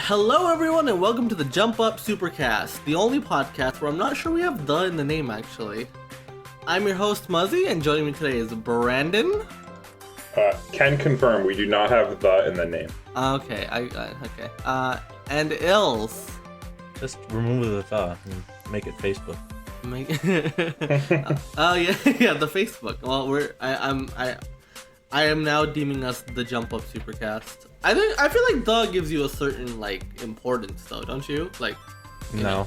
Hello everyone and welcome to the Up Supercast, the only podcast where I'm not sure we have "the" in the name actually. I'm your host Muzzy and joining me today is Brandon. Can confirm we do not have "the" in the name. Okay, okay. And Ills. Just remove the "the" and make it Facebook. Oh yeah, the Facebook. Well, I am now deeming us the Up Supercast. I feel like "the" gives you a certain importance though, don't you? No.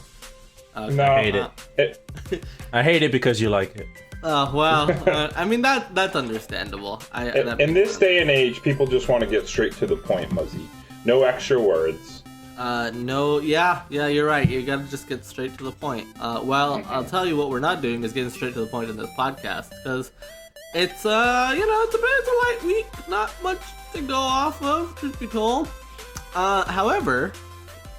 Okay. No, I hate it. I hate it because you like it. Oh well, I mean that's understandable. In this day and age, people just want to get straight to the point, Muzzy. No extra words. No, yeah, you're right. You gotta just get straight to the point. I'll tell you what we're not doing is getting straight to the point in this podcast because it's it's a light week, not much to go off of, truth be told. However,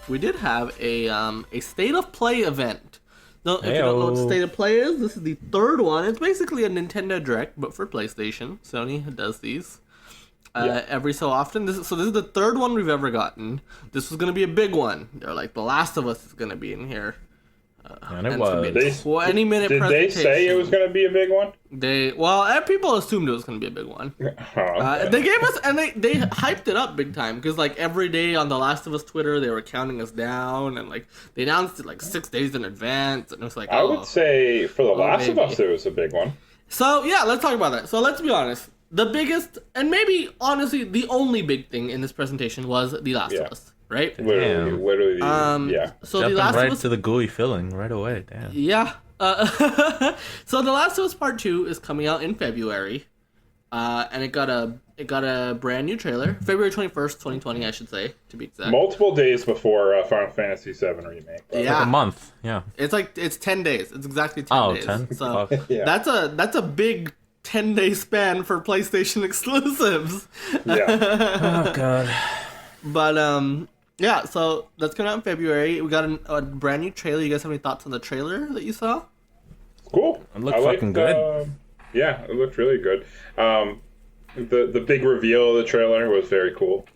we did have a state of play event. If you don't know what state of play is, this is the third one. It's basically a Nintendo Direct, but for PlayStation. Sony does these every so often. This is the third one we've ever gotten. This was gonna be a big one. They're like, The Last of Us is gonna be in here. And it was. 20 minute Did they say it was going to be a big one? People assumed it was going to be a big one. Okay. They gave us, and they hyped it up big time because every day on The Last of Us Twitter they were counting us down, and they announced it 6 days in advance, and it was I would say for The Last of Us it was a big one. So yeah, let's talk about that. So let's be honest. The biggest, and maybe honestly the only big thing in this presentation was The Last of Us. Right? Literally, yeah. So Jumping The Last right of Us to the gooey filling right away, damn. Yeah. So The Last of Us Part 2 is coming out in February. And it got a brand new trailer. February 21st, 2020, I should say, to be exact. Multiple days before Final Fantasy VII Remake. Yeah. A month, yeah. It's 10 days. It's exactly 10 days. 10? So Yeah. that's a big 10-day span for PlayStation exclusives. Yeah. Oh, God. But, yeah, so that's coming out in February. We got a brand new trailer. You guys have any thoughts on the trailer that you saw? Cool. It looked fucking good. Yeah, it looked really good. The big reveal of the trailer was very cool.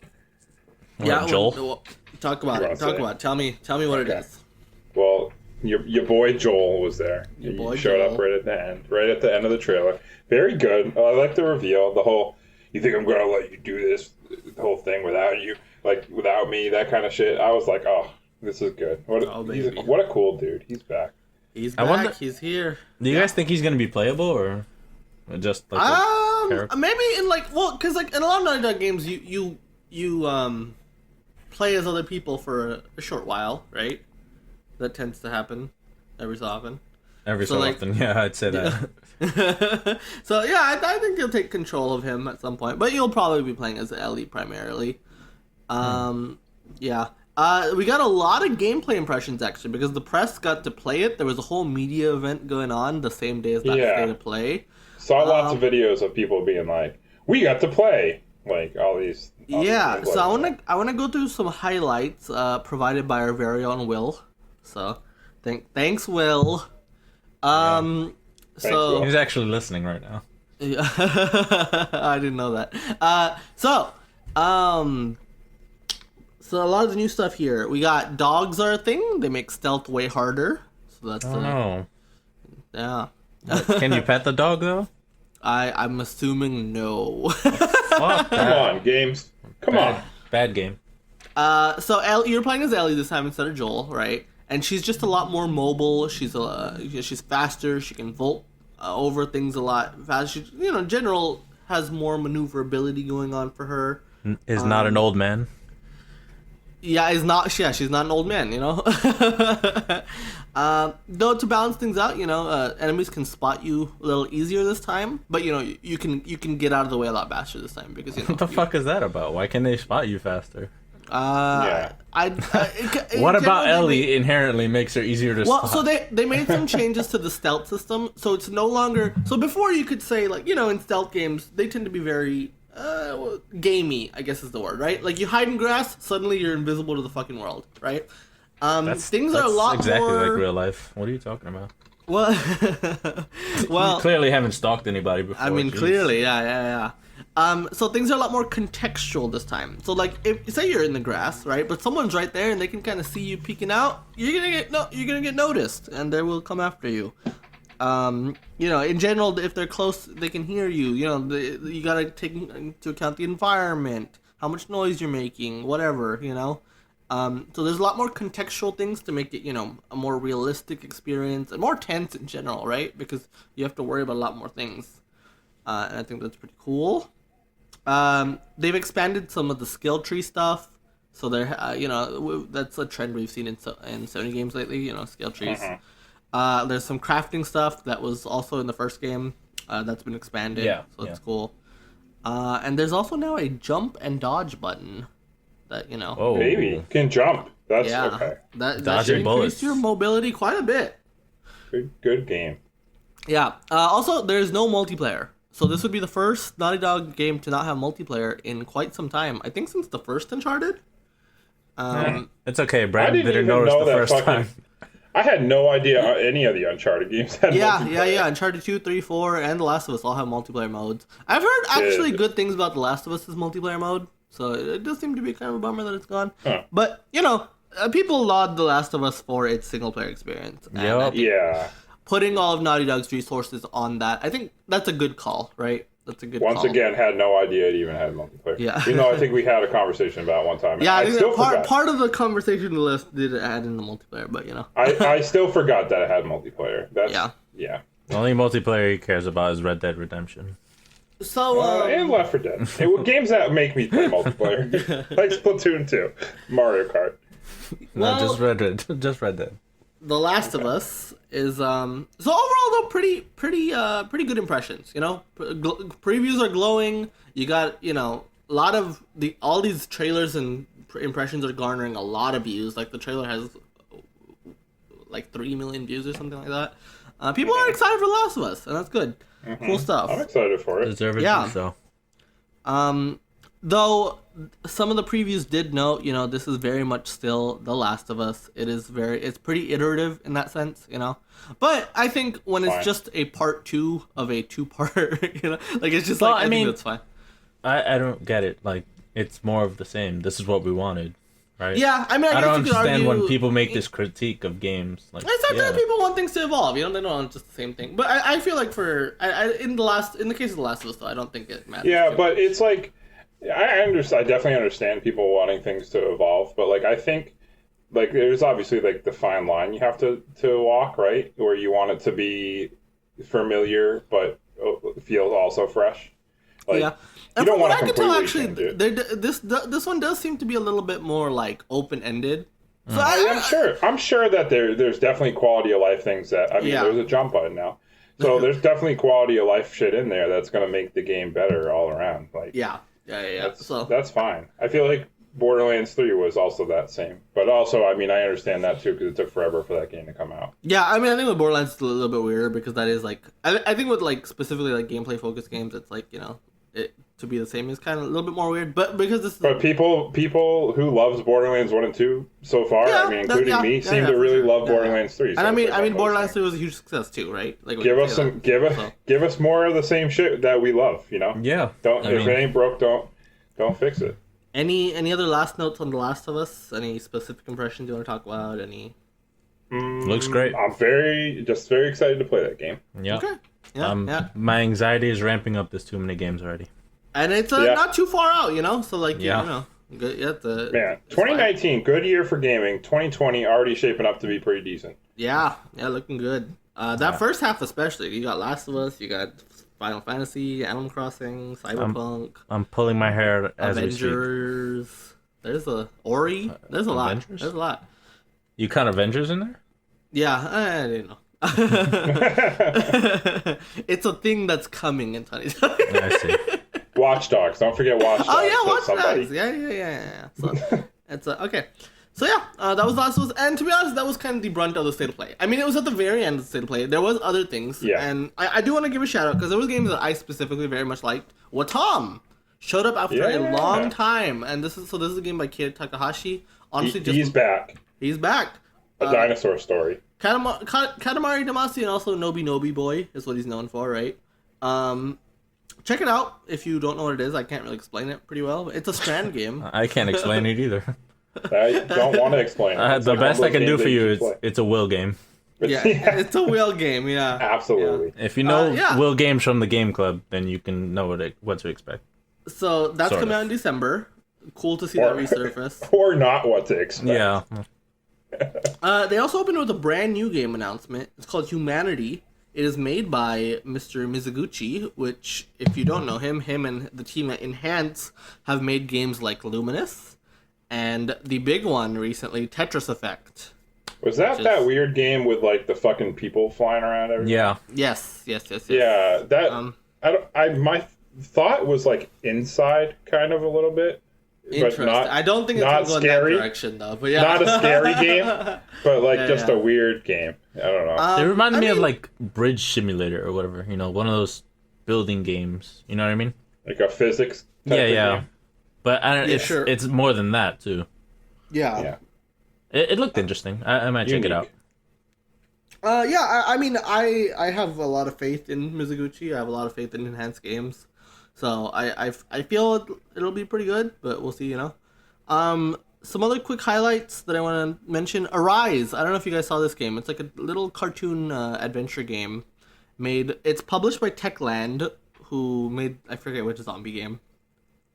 Joel? Talk about it. Tell me what it is. Well, your boy Joel was there. He showed up right at the end of the trailer. Very good. I like the reveal. The whole, you think I'm gonna let you do this, the whole thing without you, without me, that kind of shit. I was like, oh, this is good. What a cool dude. He's back. He's back. He's here. Do you guys think he's going to be playable or just a character? Maybe in because in a lot of Naughty Dog games, you play as other people for a short while, right? That tends to happen every so often. Yeah, I'd say that. So yeah, I think you'll take control of him at some point, but you'll probably be playing as Ellie primarily. Yeah. We got a lot of gameplay impressions actually because the press got to play it. There was a whole media event going on the same day as that state of play. Saw lots of videos of people being like, "We got to play!" All these. Yeah. So I wanna go through some highlights provided by our very own Will. So, thanks Will. So he's actually listening right now. Yeah. I didn't know that. So a lot of the new stuff here. We got dogs are a thing. They make stealth way harder. So that's yeah. Can you pet the dog though? I'm assuming no. Fuck Come on, games. Come on. Bad game. So Ellie, you're playing as Ellie this time instead of Joel, right? And she's just a lot more mobile. She's faster. She can vault over things a lot faster. She, general has more maneuverability going on for her. Is not an old man. Yeah, she's not an old man, Though to balance things out, enemies can spot you a little easier this time, but you can get out of the way a lot faster this time because what the fuck is that about? Why can they spot you faster? Yeah. What about Ellie inherently makes her easier to spot? So they made some changes to the stealth system, so it's no longer. So before you could say in stealth games they tend to be very gamey, I guess is the word, right? You hide in grass, suddenly you're invisible to the fucking world, right? Things are a lot exactly more like real life. What are you talking about? Well, You clearly haven't stalked anybody before. I mean, geez. clearly, yeah. So things are a lot more contextual this time. So like, if say you're in the grass, right, but someone's right there and they can kind of see you peeking out, you're gonna get noticed, and they will come after you. In general, if they're close, they can hear you. You gotta take into account the environment, how much noise you're making, whatever. So there's a lot more contextual things to make it, a more realistic experience and more tense in general, right? Because you have to worry about a lot more things. And I think that's pretty cool. They've expanded some of the skill tree stuff. So they're, that's a trend we've seen in Sony games lately, skill trees. Mm-hmm. There's some crafting stuff that was also in the first game that's been expanded. So it's cool. And there's also now a jump and dodge button that, Oh, baby, can jump. That's okay. That should increase your mobility quite a bit. Good game. Yeah. Also, there's no multiplayer. So this would be the first Naughty Dog game to not have multiplayer in quite some time. I think since the first Uncharted. It's okay, Brad didn't notice the first time. I had no idea any of the Uncharted games had multiplayer. Yeah. Uncharted 2, 3, 4, and The Last of Us all have multiplayer modes. I've heard actually good things about The Last of Us' multiplayer mode, so it does seem to be kind of a bummer that it's gone. Huh. But, people laud The Last of Us for its single-player experience. Yeah. Putting all of Naughty Dog's resources on that, I think that's a good call, right? That's a good call. Once again, had no idea it even had multiplayer. Yeah. Even though I think we had a conversation about it one time. Yeah, I think still part of the conversation list did add in the multiplayer, but I still forgot that it had multiplayer. Yeah. The only multiplayer he cares about is Red Dead Redemption. So, and Left 4 Dead. Games that make me play multiplayer. Like Splatoon 2, Mario Kart. No, just Red Dead. The Last of Us is so overall though pretty good impressions. Previews are glowing. You got a lot of all these trailers and impressions are garnering a lot of views. Like the trailer has like 3 million views or something like that. People are excited for The Last of Us, and that's good. Mm-hmm. Cool stuff. I'm excited for it. Deservedly so. Though some of the previews did note, this is very much still The Last of Us. It's pretty iterative in that sense, But I think when it's just a part 2 of a 2-part, it's just I think that's fine. I don't get it. Like, it's more of the same. This is what we wanted, right? Yeah, I don't understand when people make this critique of games. Like, it's not that people want things to evolve, they don't want just the same thing. But I feel like in the case of The Last of Us, though, I don't think it matters. Yeah, but it's like, I definitely understand people wanting things to evolve, but I think there's obviously the fine line you have to walk, right? Where you want it to be familiar but feel also fresh. Yeah. You don't want to completely change it. This one does seem to be a little bit more open-ended. So I'm sure that there's definitely quality of life things that there's a jump button now. So there's definitely quality of life shit in there that's going to make the game better all around. Yeah. That's fine. I feel like Borderlands 3 was also that same. But also, I understand that too because it took forever for that game to come out. Yeah, I think with Borderlands it's a little bit weirder because that is I think with specifically gameplay focused games, it's it to be the same is kind of a little bit more weird. But because this But people who loves Borderlands 1 and 2 so far, including me, seem to really love Borderlands 3. And Borderlands 3 was a huge success too, right? Give us more of the same shit that we love, Yeah. If it ain't broke, don't fix it. Any other last notes on The Last of Us? Any specific impressions you want to talk about? Any? Looks great. I'm very excited to play that game. Yeah. Okay. Yeah. My anxiety is ramping up. There's too many games already. And it's not too far out, So good. Man, 2019, good year for gaming. 2020 already shaping up to be pretty decent. Yeah, looking good. That first half especially. You got Last of Us. You got Final Fantasy, Animal Crossing, Cyberpunk. I'm pulling my hair as Avengers. we speak. There's Ori. There's a lot. Avengers? There's a lot. You count Avengers in there? Yeah, I didn't know. It's a thing that's coming in 2020. I see. Watch Dogs. Don't forget Watch Dogs. Oh yeah, Watch Dogs. Yeah. So, it's okay. So yeah, that was Last of Us, and to be honest, that was kind of the brunt of the state of play. It was at the very end of the state of play. There was other things, and I do want to give a shout out because there was games that I specifically very much liked. Watam showed up after a long time, and this is a game by Kid Takahashi. Honestly, he's back. He's back. A dinosaur story. Katamari Damacy and also Nobi Nobi Boy is what he's known for, right? check it out if you don't know what it is. I can't really explain it pretty well. But it's a Strand game. I can't explain it either. I don't want to explain it. The best I can do for you is it's a will game. Yeah, it's a wheel game. Yeah, absolutely. Yeah. If you know will games from the game club, then you can know what to expect. So that's coming out in December. Cool to see that resurface. Or not what to expect. Yeah. They also opened with a brand new game announcement. It's called Humanity. It is made by Mr. Mizuguchi, which, if you don't know him and the team at Enhance have made games like Luminous, and the big one recently, Tetris Effect. Was that weird game with like the fucking people flying around everywhere? Yeah. Yes. Yeah, that my thought was like inside kind of a little bit. Interesting. I don't think it's going to go in that direction though. But yeah, not a scary game, but like just a weird game. I don't know. It reminded me of like Bridge Simulator or whatever. You know, one of those building games. You know what I mean? Like a physics. Type of game. But it's more than that too. Yeah. It looked interesting. I might check it out. I mean, I have a lot of faith in Mizuguchi. I have a lot of faith in Enhanced Games. So I feel it'll be pretty good, but we'll see, you know. Some other quick highlights that I want to mention. Arise. I don't know if you guys saw this game. It's like a little cartoon adventure game. It's published by Techland, who made, I forget which zombie game.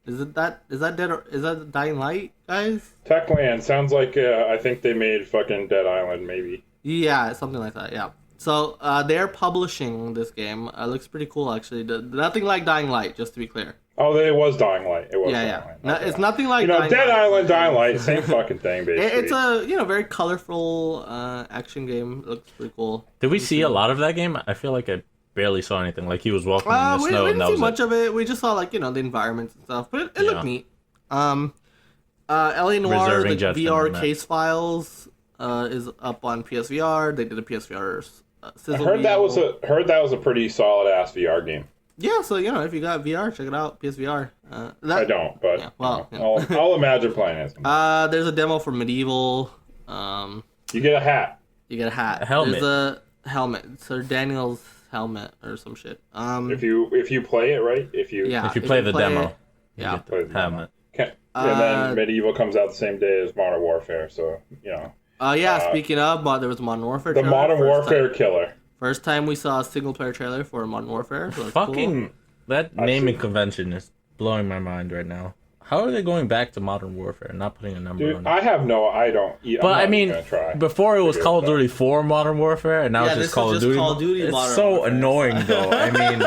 Is that Dying Light, guys? Techland sounds like I think they made fucking Dead Island, maybe. Yeah, something like that. Yeah. So they're publishing this game. It looks pretty cool, actually. Nothing like Dying Light, just to be clear. Oh, it was Dying Light. It was. Yeah. Dying Light. It's nothing like Dead Island, Dying Light, same fucking thing, basically. It's a very colorful action game. It looks pretty cool. Did we see a lot of that game? I feel like I barely saw anything. Like he was walking in the snow. We and didn't that see was much of it. We just saw like the environments and stuff, but it looked neat. LA Noire, the VR case files is up on PSVR. They did a PSVR. I heard that was a pretty solid ass VR game. Yeah, so if you got VR, check it out. PSVR. I don't, but I'll imagine playing it. There's a demo for Medieval. You get a hat. A helmet. There's a helmet. Sir Daniel's helmet or some shit. If you play it right, if you play the demo, you get the helmet. And then Medieval comes out the same day as Modern Warfare, so speaking of, there was a Modern Warfare the trailer. Modern Warfare killer. First time we saw a single-player trailer for Modern Warfare. So fucking cool. That naming convention is blowing my mind right now. How are they going back to Modern Warfare and not putting a number on it? I don't. Before it was Call of Duty 4 Modern Warfare, and now it's just Call of Duty. It's so Warfare. Annoying, though. I mean...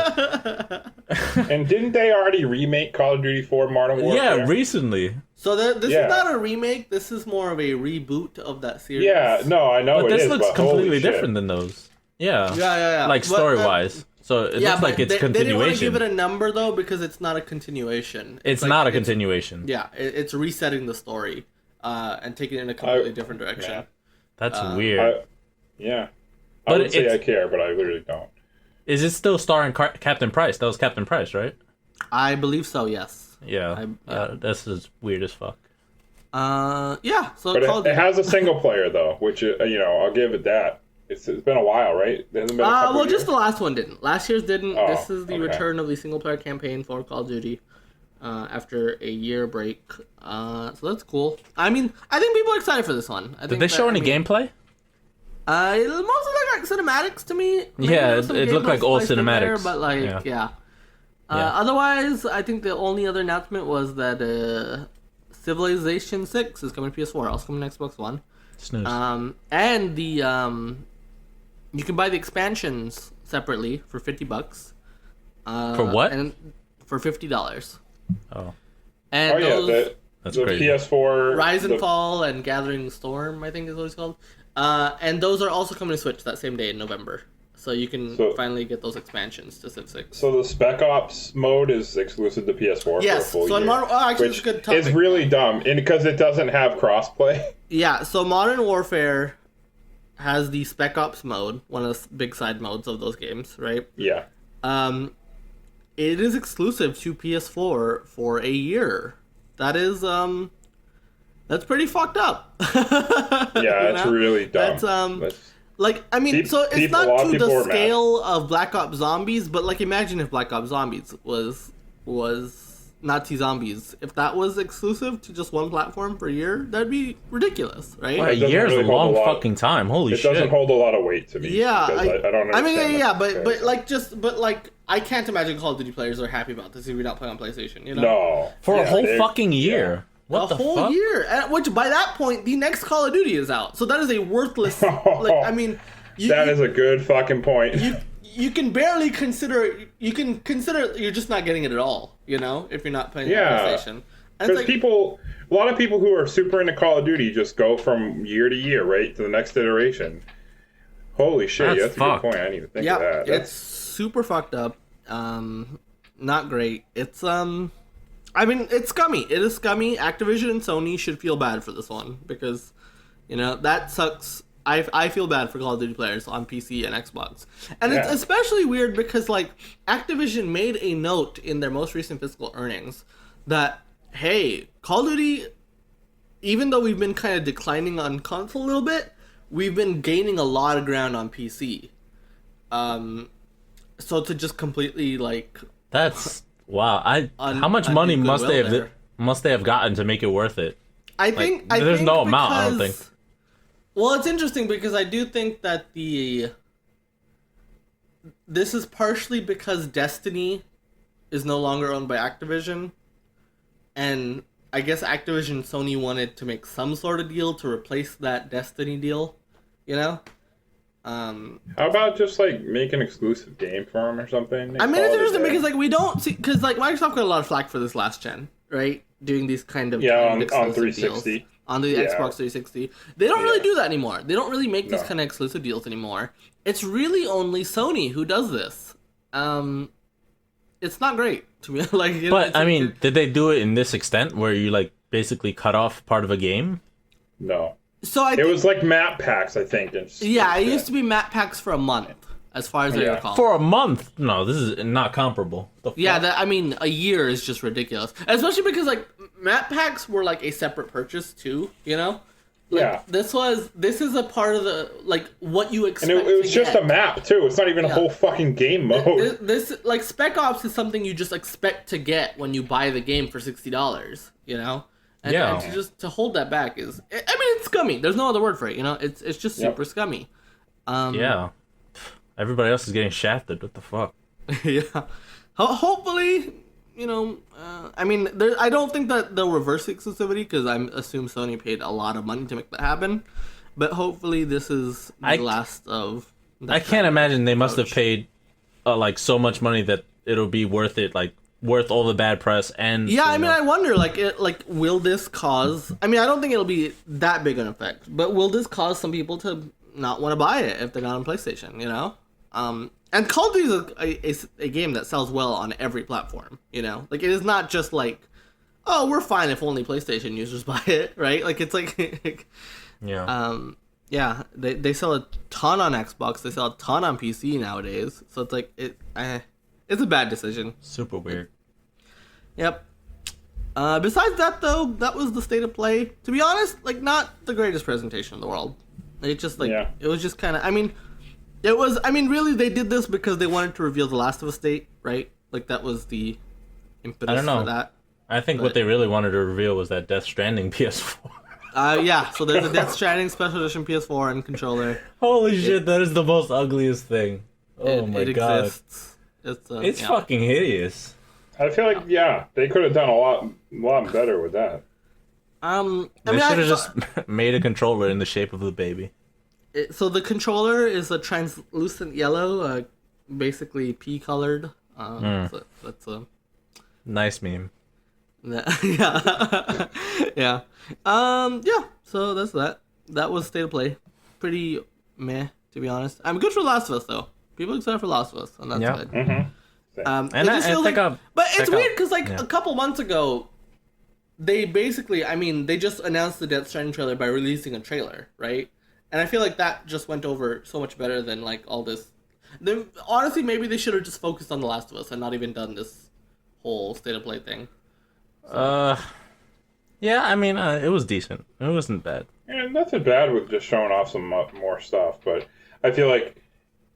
And didn't they already remake Call of Duty 4 Modern Warfare? Yeah, recently. So this is not a remake. This is more of a reboot of that series. Yeah, no, I know but it this is, looks but completely different than those. Yeah. Like story-wise. So it looks like it's continuation. They didn't want to give it a number, though, because it's not a continuation. It's not a continuation. Yeah, it's resetting the story and taking it in a completely different direction. Man. That's weird. I would say I care, but I literally don't. Is it still starring Captain Price? That was Captain Price, right? I believe so, yes. Yeah. This is weird as fuck. So but it has a single player, though, which, I'll give it that. It's been a while, right? It hasn't been a couple years? Just the last one didn't. Last year's didn't. This is the return of the single-player campaign for Call of Duty after a year break. So that's cool. I mean, I think people are excited for this one. Did they show any gameplay? It mostly looked like cinematics to me. Maybe it looked like old cinematics. But otherwise, I think the only other announcement was that Civilization 6 is coming to PS4. Also coming to Xbox One. Snooze. And the you can buy the expansions separately for $50. For what? And for $50. Oh. And that's the crazy. PS4 Rise and Fall and Gathering Storm, I think is what it's called. And those are also coming to Switch that same day in November. So you can finally get those expansions to Civ 6. So the Spec Ops mode is exclusive to PS4 for a full year. Actually, it's a good topic. It's really dumb because it doesn't have crossplay. Yeah, so Modern Warfare has the Spec Ops mode, one of the big side modes of those games, right? Yeah. It is exclusive to PS4 for a year. That is that's pretty fucked up. Yeah, it's really dumb. That's Like, I mean, so it's not to the scale of Black Ops Zombies, but like, imagine if Black Ops Zombies was Nazi zombies. If that was exclusive to just one platform for a year, that'd be ridiculous, right? Well, a year is a long fucking time. Holy shit! It doesn't hold a lot of weight to me. Yeah, I don't understand. I mean, yeah, but I can't imagine Call of Duty players are happy about this if you're not playing on PlayStation. You know? No, for a whole fucking year. Yeah. What the whole fuck? year, which by that point the next Call of Duty is out, so that is a worthless. Like, I mean, that is a good fucking point. You can barely consider. You can consider you're just not getting it at all. You know, if you're not playing on PlayStation. Because like, a lot of people who are super into Call of Duty just go from year to year, right, to the next iteration. Holy shit, that's a good point. I didn't even think of that. It's super fucked up. Not great. It's I mean, it's scummy. It is scummy. Activision and Sony should feel bad for this one because, you know, that sucks. I feel bad for Call of Duty players on PC and Xbox. And it's especially weird because, like, Activision made a note in their most recent fiscal earnings that, hey, Call of Duty, even though we've been kind of declining on console a little bit, we've been gaining a lot of ground on PC. So to just completely, like... That's... Wow, how much money must they have gotten to make it worth it? I think there's no amount. I don't think. Well, it's interesting because I do think that this is partially because Destiny is no longer owned by Activision, and I guess Activision and Sony wanted to make some sort of deal to replace that Destiny deal. You know. How about just like make an exclusive game for them or something? I mean, it's interesting because like we don't see because like Microsoft got a lot of flack for this last gen, right? Doing these kind of on 360 deals on the Xbox 360. They don't really do that anymore. They don't really make these kind of exclusive deals anymore. It's really only Sony who does this. It's not great to me. Like, you know, but I mean, did they do it in this extent where you like basically cut off part of a game? No. So it was like map packs, I think. It used to be map packs for a month, as far as I recall. For a month? No, this is not comparable. I mean, a year is just ridiculous. Especially because, like, map packs were, like, a separate purchase, too, you know? Like, this is a part of the, like, what you expect. And it was just a map, too. It's not even a whole fucking game mode. This, like, Spec Ops is something you just expect to get when you buy the game for $60, you know? And to hold that back is, I mean, it's scummy. There's no other word for it, you know? It's just super scummy. Everybody else is getting shafted. What the fuck? Yeah. Hopefully, you know, I mean, I don't think that they'll reverse the exclusivity because I assume Sony paid a lot of money to make that happen. But hopefully this is the last of... I can't imagine they must have paid, like, so much money that it'll be worth it, like, worth all the bad press and I mean, I wonder will this cause, I mean, I don't think it'll be that big an effect, but will this cause some people to not want to buy it if they're not on PlayStation, you know? And Call of Duty is a game that sells well on every platform, you know? Like, it is not just like, oh, we're fine if only PlayStation users buy it, right? Like, it's like they sell a ton on Xbox, they sell a ton on PC nowadays, so it's like it's a bad decision. Super weird. Yep. Besides that, though, that was the state of play. To be honest, like, not the greatest presentation in the world. It just, like, it was just kind of, really, they did this because they wanted to reveal the Last of Us date, right? Like, that was the impetus for that. I think what they really wanted to reveal was that Death Stranding PS4. So there's a Death Stranding Special Edition PS4 and controller. Holy shit, that is the most ugliest thing. Oh my god. Exists. It's fucking hideous. I feel like they could have done a lot better with that. They should have just made a controller in the shape of the baby. So the controller is a translucent yellow, basically pea colored. So that's a nice meme. Yeah. Yeah. So that's that. That was state of play. Pretty meh, to be honest. I'm good for Last of Us though. People excited for Last of Us, and that's good. Mm-hmm. But it's weird because a couple months ago, they basically, they just announced the Death Stranding trailer by releasing a trailer, right? And I feel like that just went over so much better than like all this. Honestly, maybe they should have just focused on The Last of Us and not even done this whole state of play thing. So. It was decent. It wasn't bad. Yeah, nothing bad with just showing off some more stuff, but I feel like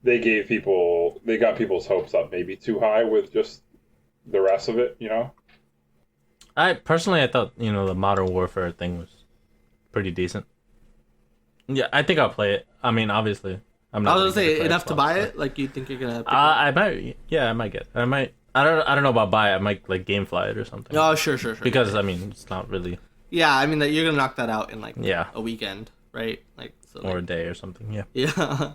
they got people's hopes up maybe too high with just the rest of it, you know? I thought, you know, the Modern Warfare thing was pretty decent. Yeah, I think I'll play it. I mean, obviously, I'm not. I was gonna say enough to buy it. Like, you think you're gonna? I might. Yeah, I might get. I might. I don't know about buy it. I might like GameFly it or something. Oh, sure. Because I mean, it's not really. Yeah, I mean that you're gonna knock that out in like a weekend, right? Like so. Or a day or something. Yeah. Yeah.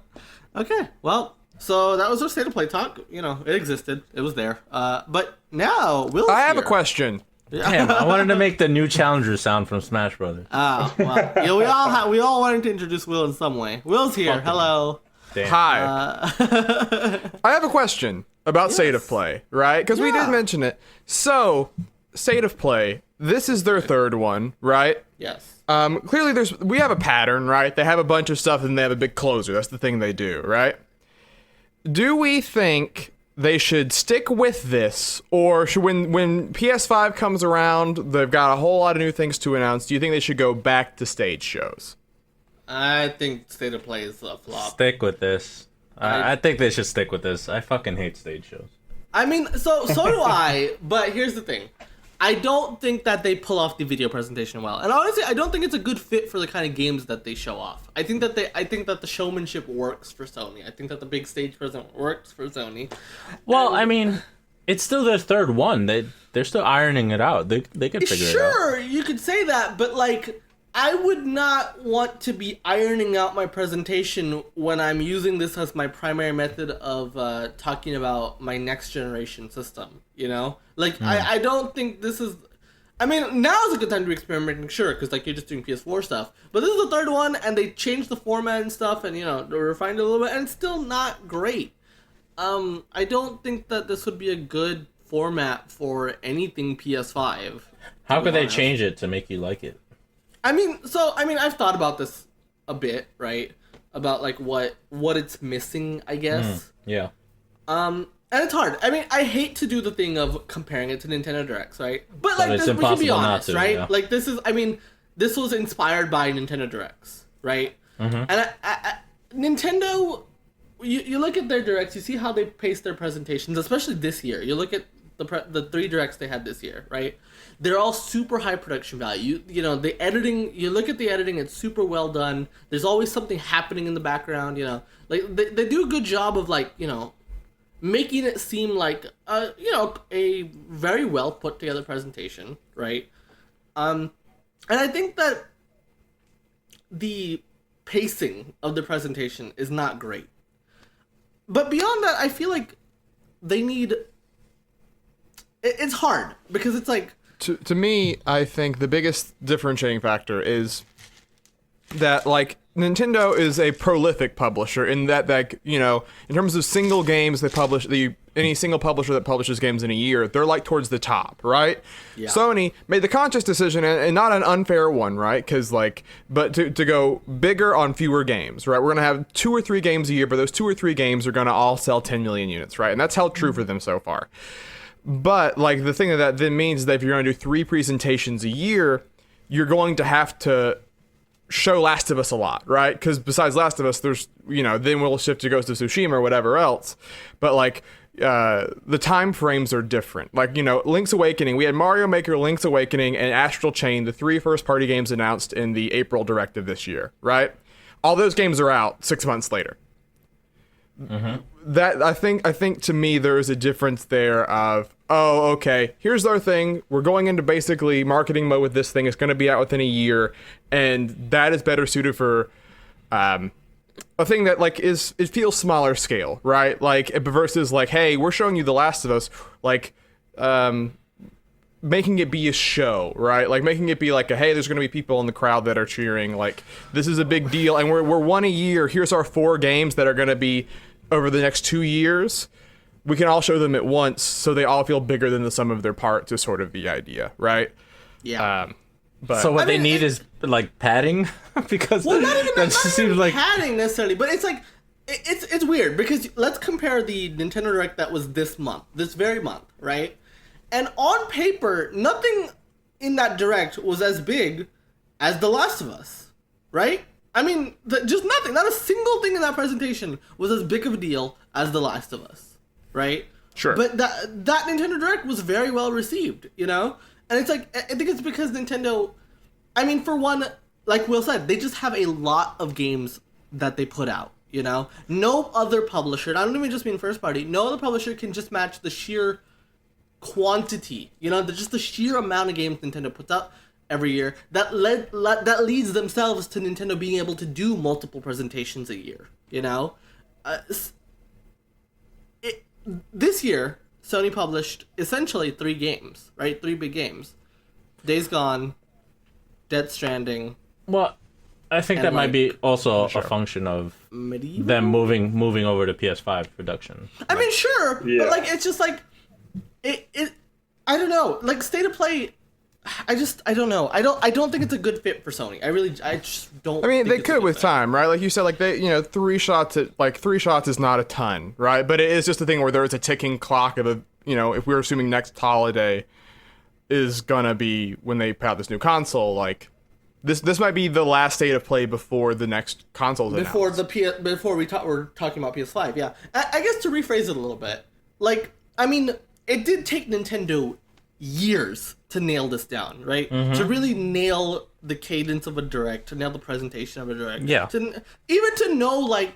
Okay. Well, so that was our state of play talk. You know, it existed. It was there. But now Will's I have here. a question. Damn, I wanted to make the new challenger sound from Smash Brothers. Well, yeah, we all wanted to introduce Will in some way. Will's here. Fuck Hello. Damn. Hi. I have a question about State of Play, right? Because we did mention it. So, State of Play, this is their third one, right? Yes. Clearly, we have a pattern, right? They have a bunch of stuff and they have a big closer. That's the thing they do, right? Do we think they should stick with this, or should when PS5 comes around, they've got a whole lot of new things to announce? Do you think they should go back to stage shows? I think State of Play is a flop. Stick with this. I think they should stick with this. I fucking hate stage shows. I mean, so do I. But here's the thing. I don't think that they pull off the video presentation well, and honestly, I don't think it's a good fit for the kind of games that they show off. I think that the showmanship works for Sony. I think that the big stage present works for Sony. Well, I mean, it's still their third one. They're still ironing it out. They can figure it out. Sure, you could say that, but like, I would not want to be ironing out my presentation when I'm using this as my primary method of talking about my next generation system, you know? Like, I don't think this is... I mean, now is a good time to be experimenting, sure, because, like, you're just doing PS4 stuff. But this is the third one, and they changed the format and stuff, and, you know, they refined it a little bit, and it's still not great. I don't think that this would be a good format for anything PS5. How could they change it to make you like it? I mean, I've thought about this a bit, right? About like what it's missing, I guess. Yeah. And it's hard. I mean, I hate to do the thing of comparing it to Nintendo Directs, right? But like, it's we can be impossible honest, not to, right? yeah. Like, this was inspired by Nintendo Directs, right? Mm-hmm. And Nintendo, you look at their Directs, you see how they pace their presentations, especially this year. You look at the 3 Directs they had this year, right? They're all super high production value. You know, the editing, you look at the editing, it's super well done. There's always something happening in the background, you know. Like, they do a good job of, like, you know, making it seem like, you know, a very well put together presentation, right? And I think that the pacing of the presentation is not great. But beyond that, I feel like they need... It's hard, because it's like... To me, I think the biggest differentiating factor is that, like, Nintendo is a prolific publisher in that, you know, in terms of single games they publish, any single publisher that publishes games in a year, they're, like, towards the top, right? Yeah. Sony made the conscious decision, and not an unfair one, right? Because, like, but to go bigger on fewer games, right? We're going to have 2 or 3 games a year, but those 2 or 3 games are going to all sell 10 million units, right? And that's held true for them so far. But, like, the thing that then means is that if you're going to do 3 presentations a year, you're going to have to show Last of Us a lot, right? Because besides Last of Us, there's, you know, then we'll shift to Ghost of Tsushima or whatever else. But, like, the time frames are different. Like, you know, Link's Awakening, we had Mario Maker, Link's Awakening, and Astral Chain, the 3 first-party games announced in the April Direct of this year, right? All those games are out 6 months later. Mm-hmm. That I think to me there is a difference there of, oh, okay, here's our thing, we're going into basically marketing mode with this thing, it's going to be out within a year, and that is better suited for a thing that, like, it feels smaller scale, right? Like, versus like, hey, we're showing you The Last of Us, like, making it be a show, right? Like, making it be like, hey, there's going to be people in the crowd that are cheering, like, this is a big deal, and we're one a year, here's our 4 games that are going to be over the next 2 years. We can all show them at once, so they all feel bigger than the sum of their parts is sort of the idea, right? Yeah. But so what they need is, like, padding? Because well, not even that seems like padding necessarily, but it's like, it's weird, because let's compare the Nintendo Direct that was this very month, right? And on paper, nothing in that Direct was as big as The Last of Us, right? I mean, just nothing. Not a single thing in that presentation was as big of a deal as The Last of Us, right? Sure. But that Nintendo Direct was very well received, you know? And it's like, I think it's because Nintendo, I mean, for one, like Will said, they just have a lot of games that they put out, you know? No other publisher, and I don't even just mean first party, no other publisher can just match the sheer quantity, you know, just the sheer amount of games Nintendo puts out every year that leads themselves to Nintendo being able to do multiple presentations a year, you know? This year, Sony published essentially 3 games, right? 3 big games. Days Gone, Death Stranding. Well, I think that might be also a Sure. function of Medieval? them moving over to PS5 production. I mean, sure, Yeah. but like it's just like it. I don't know. Like State of Play, I don't know. I don't think it's a good fit for Sony. I just don't. I mean, think they it's a could good with fit. time, right? Like you said, like they, 3 shots at 3 shots is not a ton, right? But it is just a thing where there is a ticking clock of a, if we're assuming next holiday is gonna be when they put out this new console, like this might be the last State of Play before the next console's announced. Before we're talking about PS5. Yeah, I guess to rephrase it a little bit, like I mean, it did take Nintendo years to nail this down, right? To really nail the cadence of a direct, to nail the presentation of a direct. Yeah. Even to know like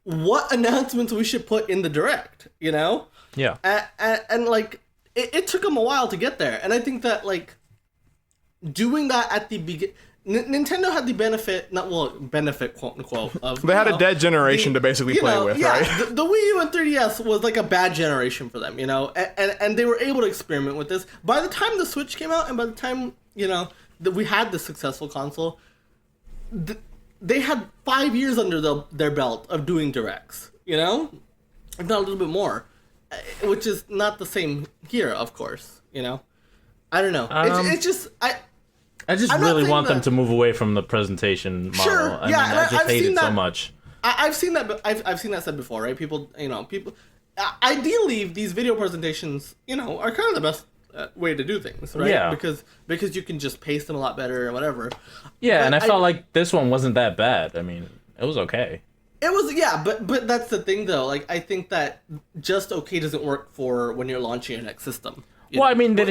what announcements we should put in the direct, you know? Yeah. And like it took them a while to get there, and I think that like doing that at the beginning. Nintendo had the benefit, quote unquote, of They had a dead generation to basically play with, yeah, right? The Wii U and 3DS was like a bad generation for them, you know, and they were able to experiment with this. By the time the Switch came out, and by the time that we had the successful console, they had 5 years under their belt of doing directs, you know, if not a little bit more, which is not the same here, of course, you know. I don't know. It's just I just I'm not really saying want them that- to move away from the presentation model. Sure, I yeah, mean, and I just I've hate seen it so that- much. I've seen that, but I've seen that said before, right? People. Ideally, these video presentations, are kind of the best way to do things, right? Yeah. Because you can just pace them a lot better and whatever. Yeah, But and I felt like this one wasn't that bad. I mean, it was okay. It was, yeah, but that's the thing though. Like, I think that just okay doesn't work for when you're launching your next system. you Well, know? I mean, they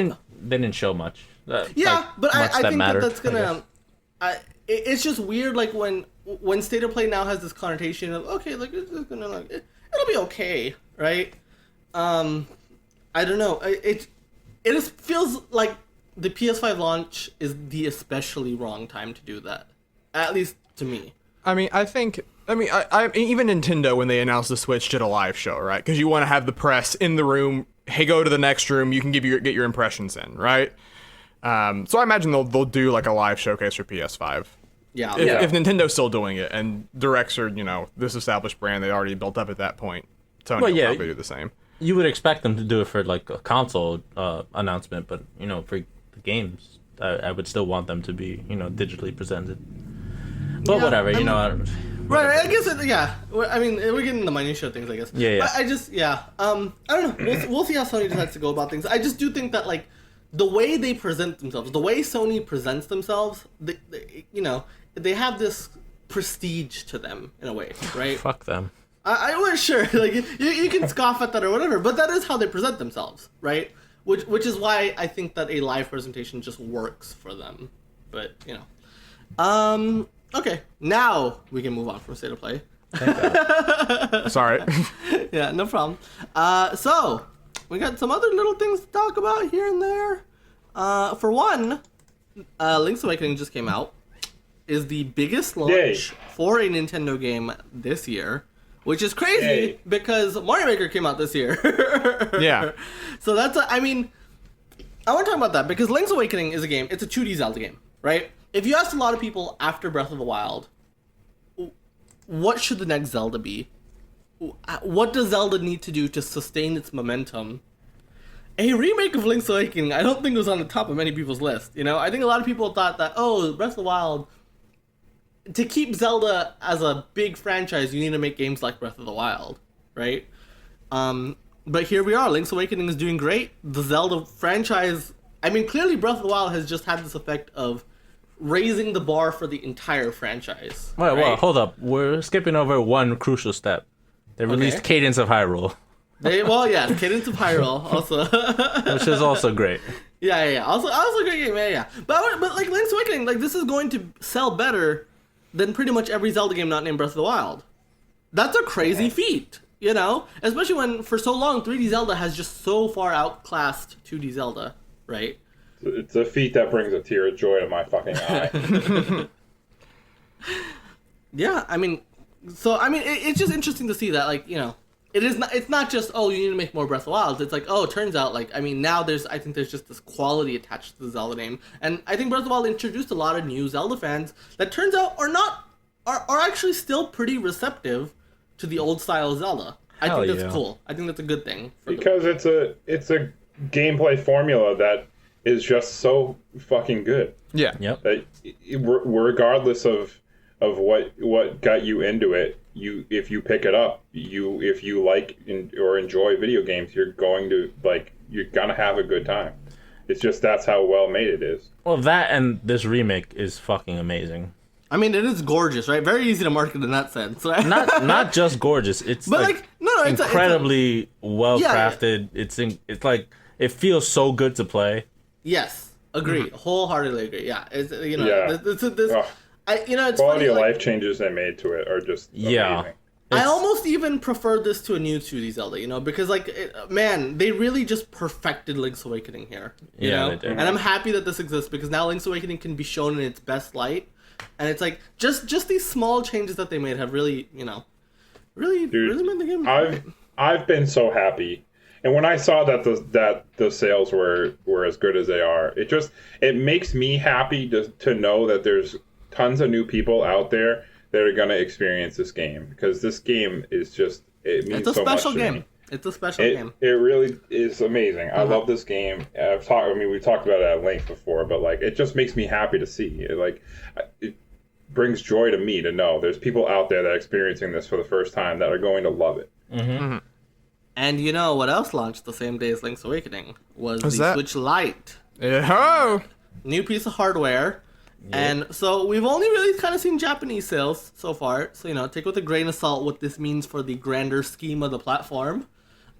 didn't show much. Yeah, but I think mattered, that's I gonna. guess. It's just weird, like when State of Play now has this connotation of okay, like it's gonna it'll be okay, right? I don't know. It just feels like the PS5 launch is the especially wrong time to do that, at least to me. I mean, I even Nintendo, when they announced the Switch, did a live show, right? Because you want to have the press in the room. Hey, go to the next room. You can get your impressions in, right? So I imagine they'll do like a live showcase for PS5. Yeah, If Nintendo's still doing it, and directs are, this established brand they already built up at that point, Sony will probably do the same. You would expect them to do it for like a console announcement, but for the games, I would still want them to be digitally presented. But Yeah, whatever, I mean- whatever. Right, I guess, yeah. I mean, we're getting into the minutiae things, I guess. Yeah. But I don't know. We'll see how Sony decides to go about things. I just do think that, like, the way they present themselves, the way Sony presents themselves, they have this prestige to them, in a way, right? Fuck them. I was sure, like, you can scoff at that or whatever, but that is how they present themselves, right? Which is why I think that a live presentation just works for them. But, okay, now we can move on from State of Play. Sorry. Yeah, no problem. So, we got some other little things to talk about here and there. For one, Link's Awakening just came out. Is the biggest launch Yay. for a Nintendo game this year, which is crazy Yay. because Mario Maker came out this year. Yeah. So I want to talk about that because Link's Awakening is a game. It's a 2D Zelda game, right? If you asked a lot of people after Breath of the Wild, what should the next Zelda be? What does Zelda need to do to sustain its momentum? A remake of Link's Awakening, I don't think was on the top of many people's list. I think a lot of people thought that, Breath of the Wild, to keep Zelda as a big franchise, you need to make games like Breath of the Wild, right? But here we are. Link's Awakening is doing great. The Zelda franchise, I mean, clearly Breath of the Wild has just had this effect of raising the bar for the entire franchise. Wait, right? well, hold up. We're skipping over one crucial step. They released Cadence of Hyrule, Cadence of Hyrule also, which is also great. Yeah. Also a great game. Yeah. But like Link's Awakening, like this is going to sell better than pretty much every Zelda game not named Breath of the Wild. That's a crazy feat, you know? Especially when, for so long, 3D Zelda has just so far outclassed 2D Zelda, right? It's a feat that brings a tear of joy to my fucking eye. Yeah, I mean, it's just interesting to see that, like, you know, it's not just, oh, you need to make more Breath of the Wild. It's like, oh, it turns out, like, I mean, now I think there's just this quality attached to the Zelda name. And I think Breath of the Wild introduced a lot of new Zelda fans that turns out are actually still pretty receptive to the old style Zelda. I think that's cool. I think that's a good thing. Because it's a gameplay formula that is just so fucking good. Yeah. Yep. Regardless of what got you into it, if you pick it up, if you like or enjoy video games, you're gonna have a good time. It's just that's how well made it is. Well, that and this remake is fucking amazing. I mean, it is gorgeous, right? Very easy to market in that sense. Right? Not just gorgeous. It's it's incredibly well crafted. Yeah. It's like it feels so good to play. Yes, agree. Wholeheartedly agree. Yeah, it's quality funny, of life changes they made to it are just amazing. I almost even prefer this to a new 2D Zelda, you know, because they really just perfected Link's Awakening here, you know, they did. And I'm happy that this exists because now Link's Awakening can be shown in its best light, and it's like just these small changes that they made have really, you know, really made the game. I've been so happy, and when I saw that the sales were as good as they are, it makes me happy to know that there's tons of new people out there that are going to experience this game, because this game is just, it means so much to me. It's a special game. It really is amazing. I love this game. We talked about it at length before, but like, it just makes me happy to see. It brings joy to me to know there's people out there that are experiencing this for the first time that are going to love it. Mm-hmm. And you know what else launched the same day as Link's Awakening was the Switch Lite. Yeah. New piece of hardware. Yep. And so we've only really kind of seen Japanese sales so far. So, you know, take with a grain of salt what this means for the grander scheme of the platform.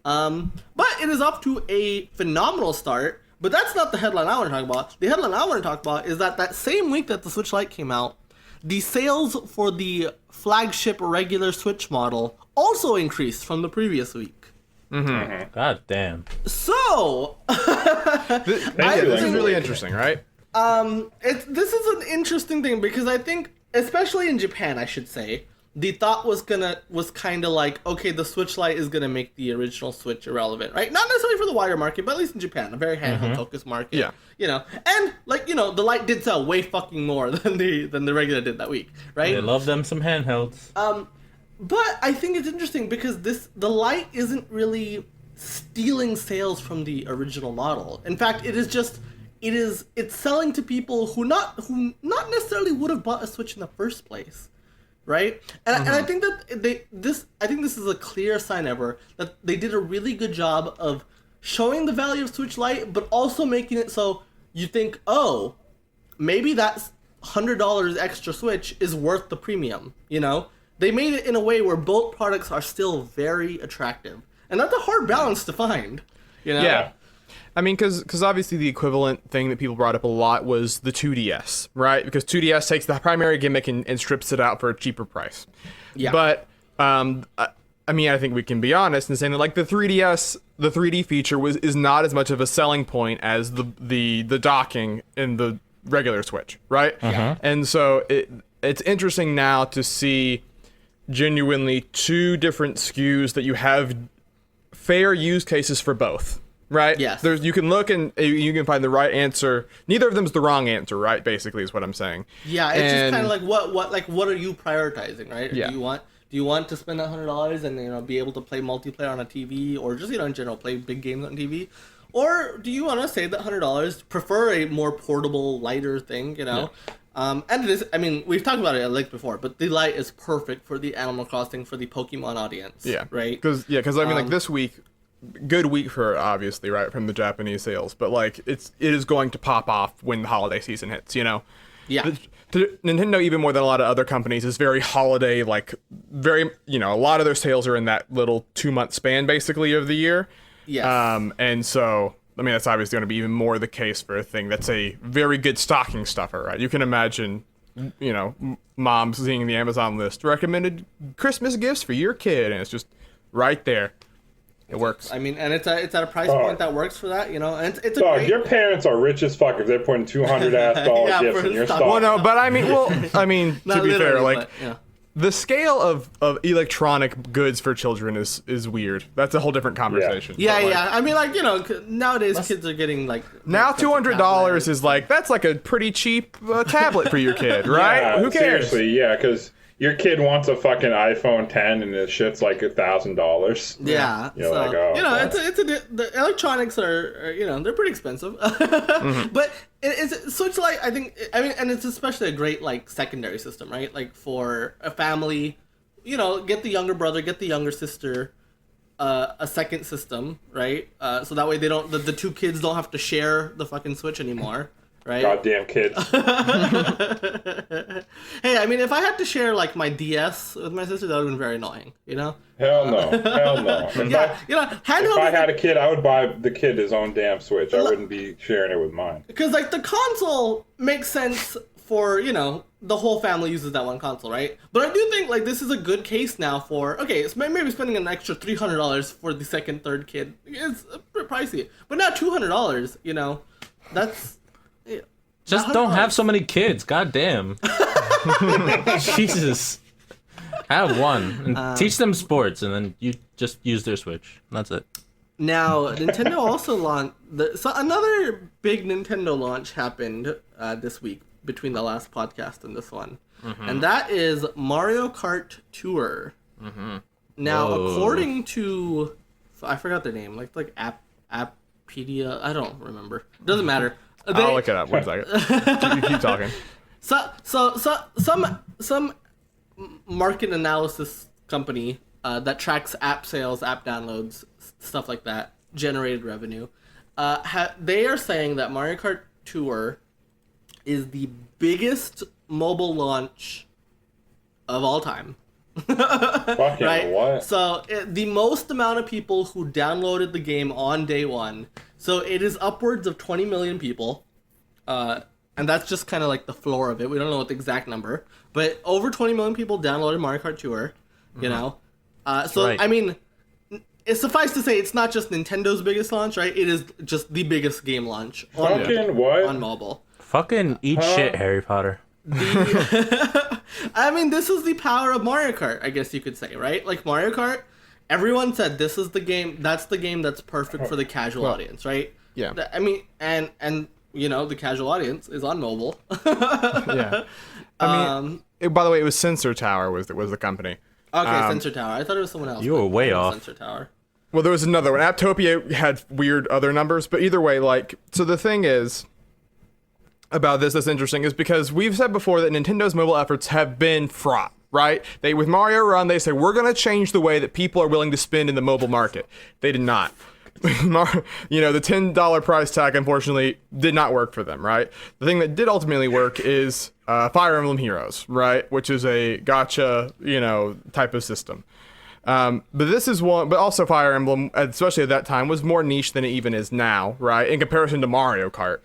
But it is off to a phenomenal start. But that's not the headline I want to talk about. The headline I want to talk about is that same week that the Switch Lite came out, the sales for the flagship regular Switch model also increased from the previous week. Mm-hmm. God damn. So, this is really interesting, right? This is an interesting thing because I think, especially in Japan, I should say, the thought was kind of like, okay, the Switch Lite is gonna make the original Switch irrelevant, right? Not necessarily for the wider market, but at least in Japan, a very handheld focused market. Yeah. You know, and like, you know, the Lite did sell way fucking more than the regular did that week, right? They love them some handhelds. But I think it's interesting because the Lite isn't really stealing sales from the original model. In fact, it's selling to people who not necessarily would have bought a Switch in the first place, right? And I think that this is a clear sign ever that they did a really good job of showing the value of Switch Lite, but also making it so you think, oh, maybe that $100 extra Switch is worth the premium. You know, they made it in a way where both products are still very attractive, and that's a hard balance to find. You know? Yeah. I mean, because obviously the equivalent thing that people brought up a lot was the 2DS, right? Because 2DS takes the primary gimmick and strips it out for a cheaper price. Yeah. But, I mean, I think we can be honest in saying that, like, the 3DS, the 3D feature is not as much of a selling point as the docking in the regular Switch, right? Uh-huh. And so it's interesting now to see genuinely two different SKUs that you have fair use cases for both. Right? Yes. You can look and you can find the right answer. Neither of them is the wrong answer, right? Basically, is what I'm saying. Yeah, it's just kind of like what are you prioritizing, right? Yeah. Do you want to spend $100 and be able to play multiplayer on a TV, or just in general play big games on TV, or do you want to save that $100, prefer a more portable, lighter thing, Yeah. And it is. I mean, we've talked about it at length before, but the Lite is perfect for the Animal Crossing, for the Pokemon audience. Yeah. Right. Because I mean, like this week. Good week for it, obviously, right, from the Japanese sales, but like it is going to pop off when the holiday season hits, you know. Yeah. Nintendo, even more than a lot of other companies, is very holiday, like very, a lot of their sales are in that little 2-month span basically of the year. Yes. And so, I mean, that's obviously going to be even more the case for a thing that's a very good stocking stuffer, right? You can imagine, mom seeing the Amazon list, recommended Christmas gifts for your kid, and it's just right there. It works. I mean, and it's at a price point that works for that, and it's a Dog, great... your parents are rich as fuck if they're putting $200 Yeah, gifts for in your stock. stock. Well, no, but I mean, Not to be fair, literally, like, but, yeah. the scale of electronic goods for children is weird. That's a whole different conversation. Yeah, But, like, yeah. I mean, like, nowadays kids are getting, like... now expensive $200 tablets. is like, that's like a pretty cheap tablet for your kid, right? Yeah, Who cares? Seriously, yeah, because your kid wants a fucking iPhone 10 and this shit's like $1,000. Yeah, You're so, like, oh, fuck. the electronics are they're pretty expensive, but it's like I mean, and it's especially a great like secondary system, right? Like for a family, get the younger brother, get the younger sister, a second system, right? So that way the two kids don't have to share the fucking Switch anymore. Right? Goddamn kids. Hey, I mean, if I had to share like my DS with my sister, that would have been very annoying. Hell no. If I had a kid, I would buy the kid his own damn Switch. I wouldn't be sharing it with mine. Because like the console makes sense for the whole family uses that one console, right? But I do think like this is a good case now for it's maybe spending an extra $300 for the second, third kid. It's a bit pricey, but not $200. That's. Just don't have so many kids. God damn. Jesus. Have one. And teach them sports, and then you just use their Switch. That's it. Now, Nintendo also launched... So another big Nintendo launch happened this week between the last podcast and this one. Mm-hmm. And that is Mario Kart Tour. Mm-hmm. Now, according to... I forgot their name. Like Appedia. I don't remember. Doesn't matter. I'll look it up. 1 second. Keep talking. So some market analysis company that tracks app sales, app downloads, stuff like that, generated revenue. They are saying that Mario Kart Tour is the biggest mobile launch of all time. Fucking right? what? So the most amount of people who downloaded the game on day one. So it is upwards of 20 million people. And that's just kind of like the floor of it. We don't know what the exact number. But over 20 million people downloaded Mario Kart Tour, So, right. I mean, it's suffice to say, it's not just Nintendo's biggest launch, right? It is just the biggest game launch on mobile. Fucking eat shit, Harry Potter. I mean, this is the power of Mario Kart, I guess you could say, right? Like Mario Kart, everyone said this is the game, that's the game that's perfect for the casual audience, right? Yeah. I mean, and the casual audience is on mobile. Yeah. I mean, by the way, it was Sensor Tower was the company. Okay, Sensor Tower. I thought it was someone else. You were way off. Sensor Tower. Well, there was another one. Apptopia had weird other numbers, but either way, so the thing is about this that's interesting is because we've said before that Nintendo's mobile efforts have been fraught, right? With Mario Run, they say, we're going to change the way that people are willing to spend in the mobile market. They did not. The $10 price tag, unfortunately, did not work for them, right? The thing that did ultimately work is Fire Emblem Heroes, right? Which is a gacha, type of system. But this is one, but also Fire Emblem, especially at that time, was more niche than it even is now, right? In comparison to Mario Kart.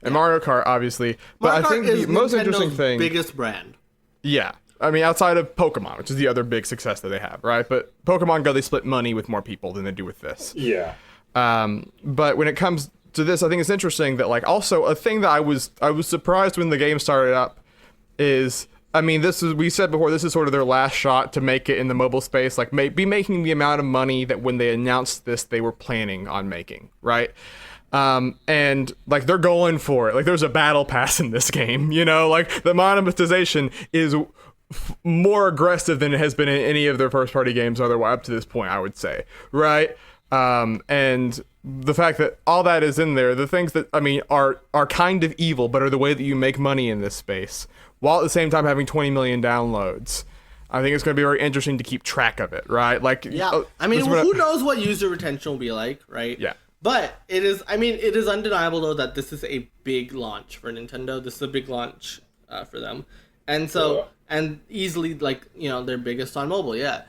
And Mario Kart, obviously. But I think the most interesting thing... biggest brand. Yeah. I mean, outside of Pokemon, which is the other big success that they have, right? But Pokemon Go, they split money with more people than they do with this. Yeah. But when it comes to this, I think it's interesting that, also a thing that I was surprised when the game started up is... I mean, we said before, this is sort of their last shot to make it in the mobile space, be making the amount of money that when they announced this, they were planning on making, right? And they're going for it. There's a battle pass in this game, the monetization is more aggressive than it has been in any of their first party games otherwise up to this point, I would say, right? And the fact that all that is in there, the things that, are kind of evil, but are the way that you make money in this space, while at the same time having 20 million downloads. I think it's going to be very interesting to keep track of it, right? Who knows what user retention will be like, right? Yeah. But it is undeniable, though, that this is a big launch for Nintendo. This is a big launch for them, and so and easily like they're biggest on mobile. Yeah.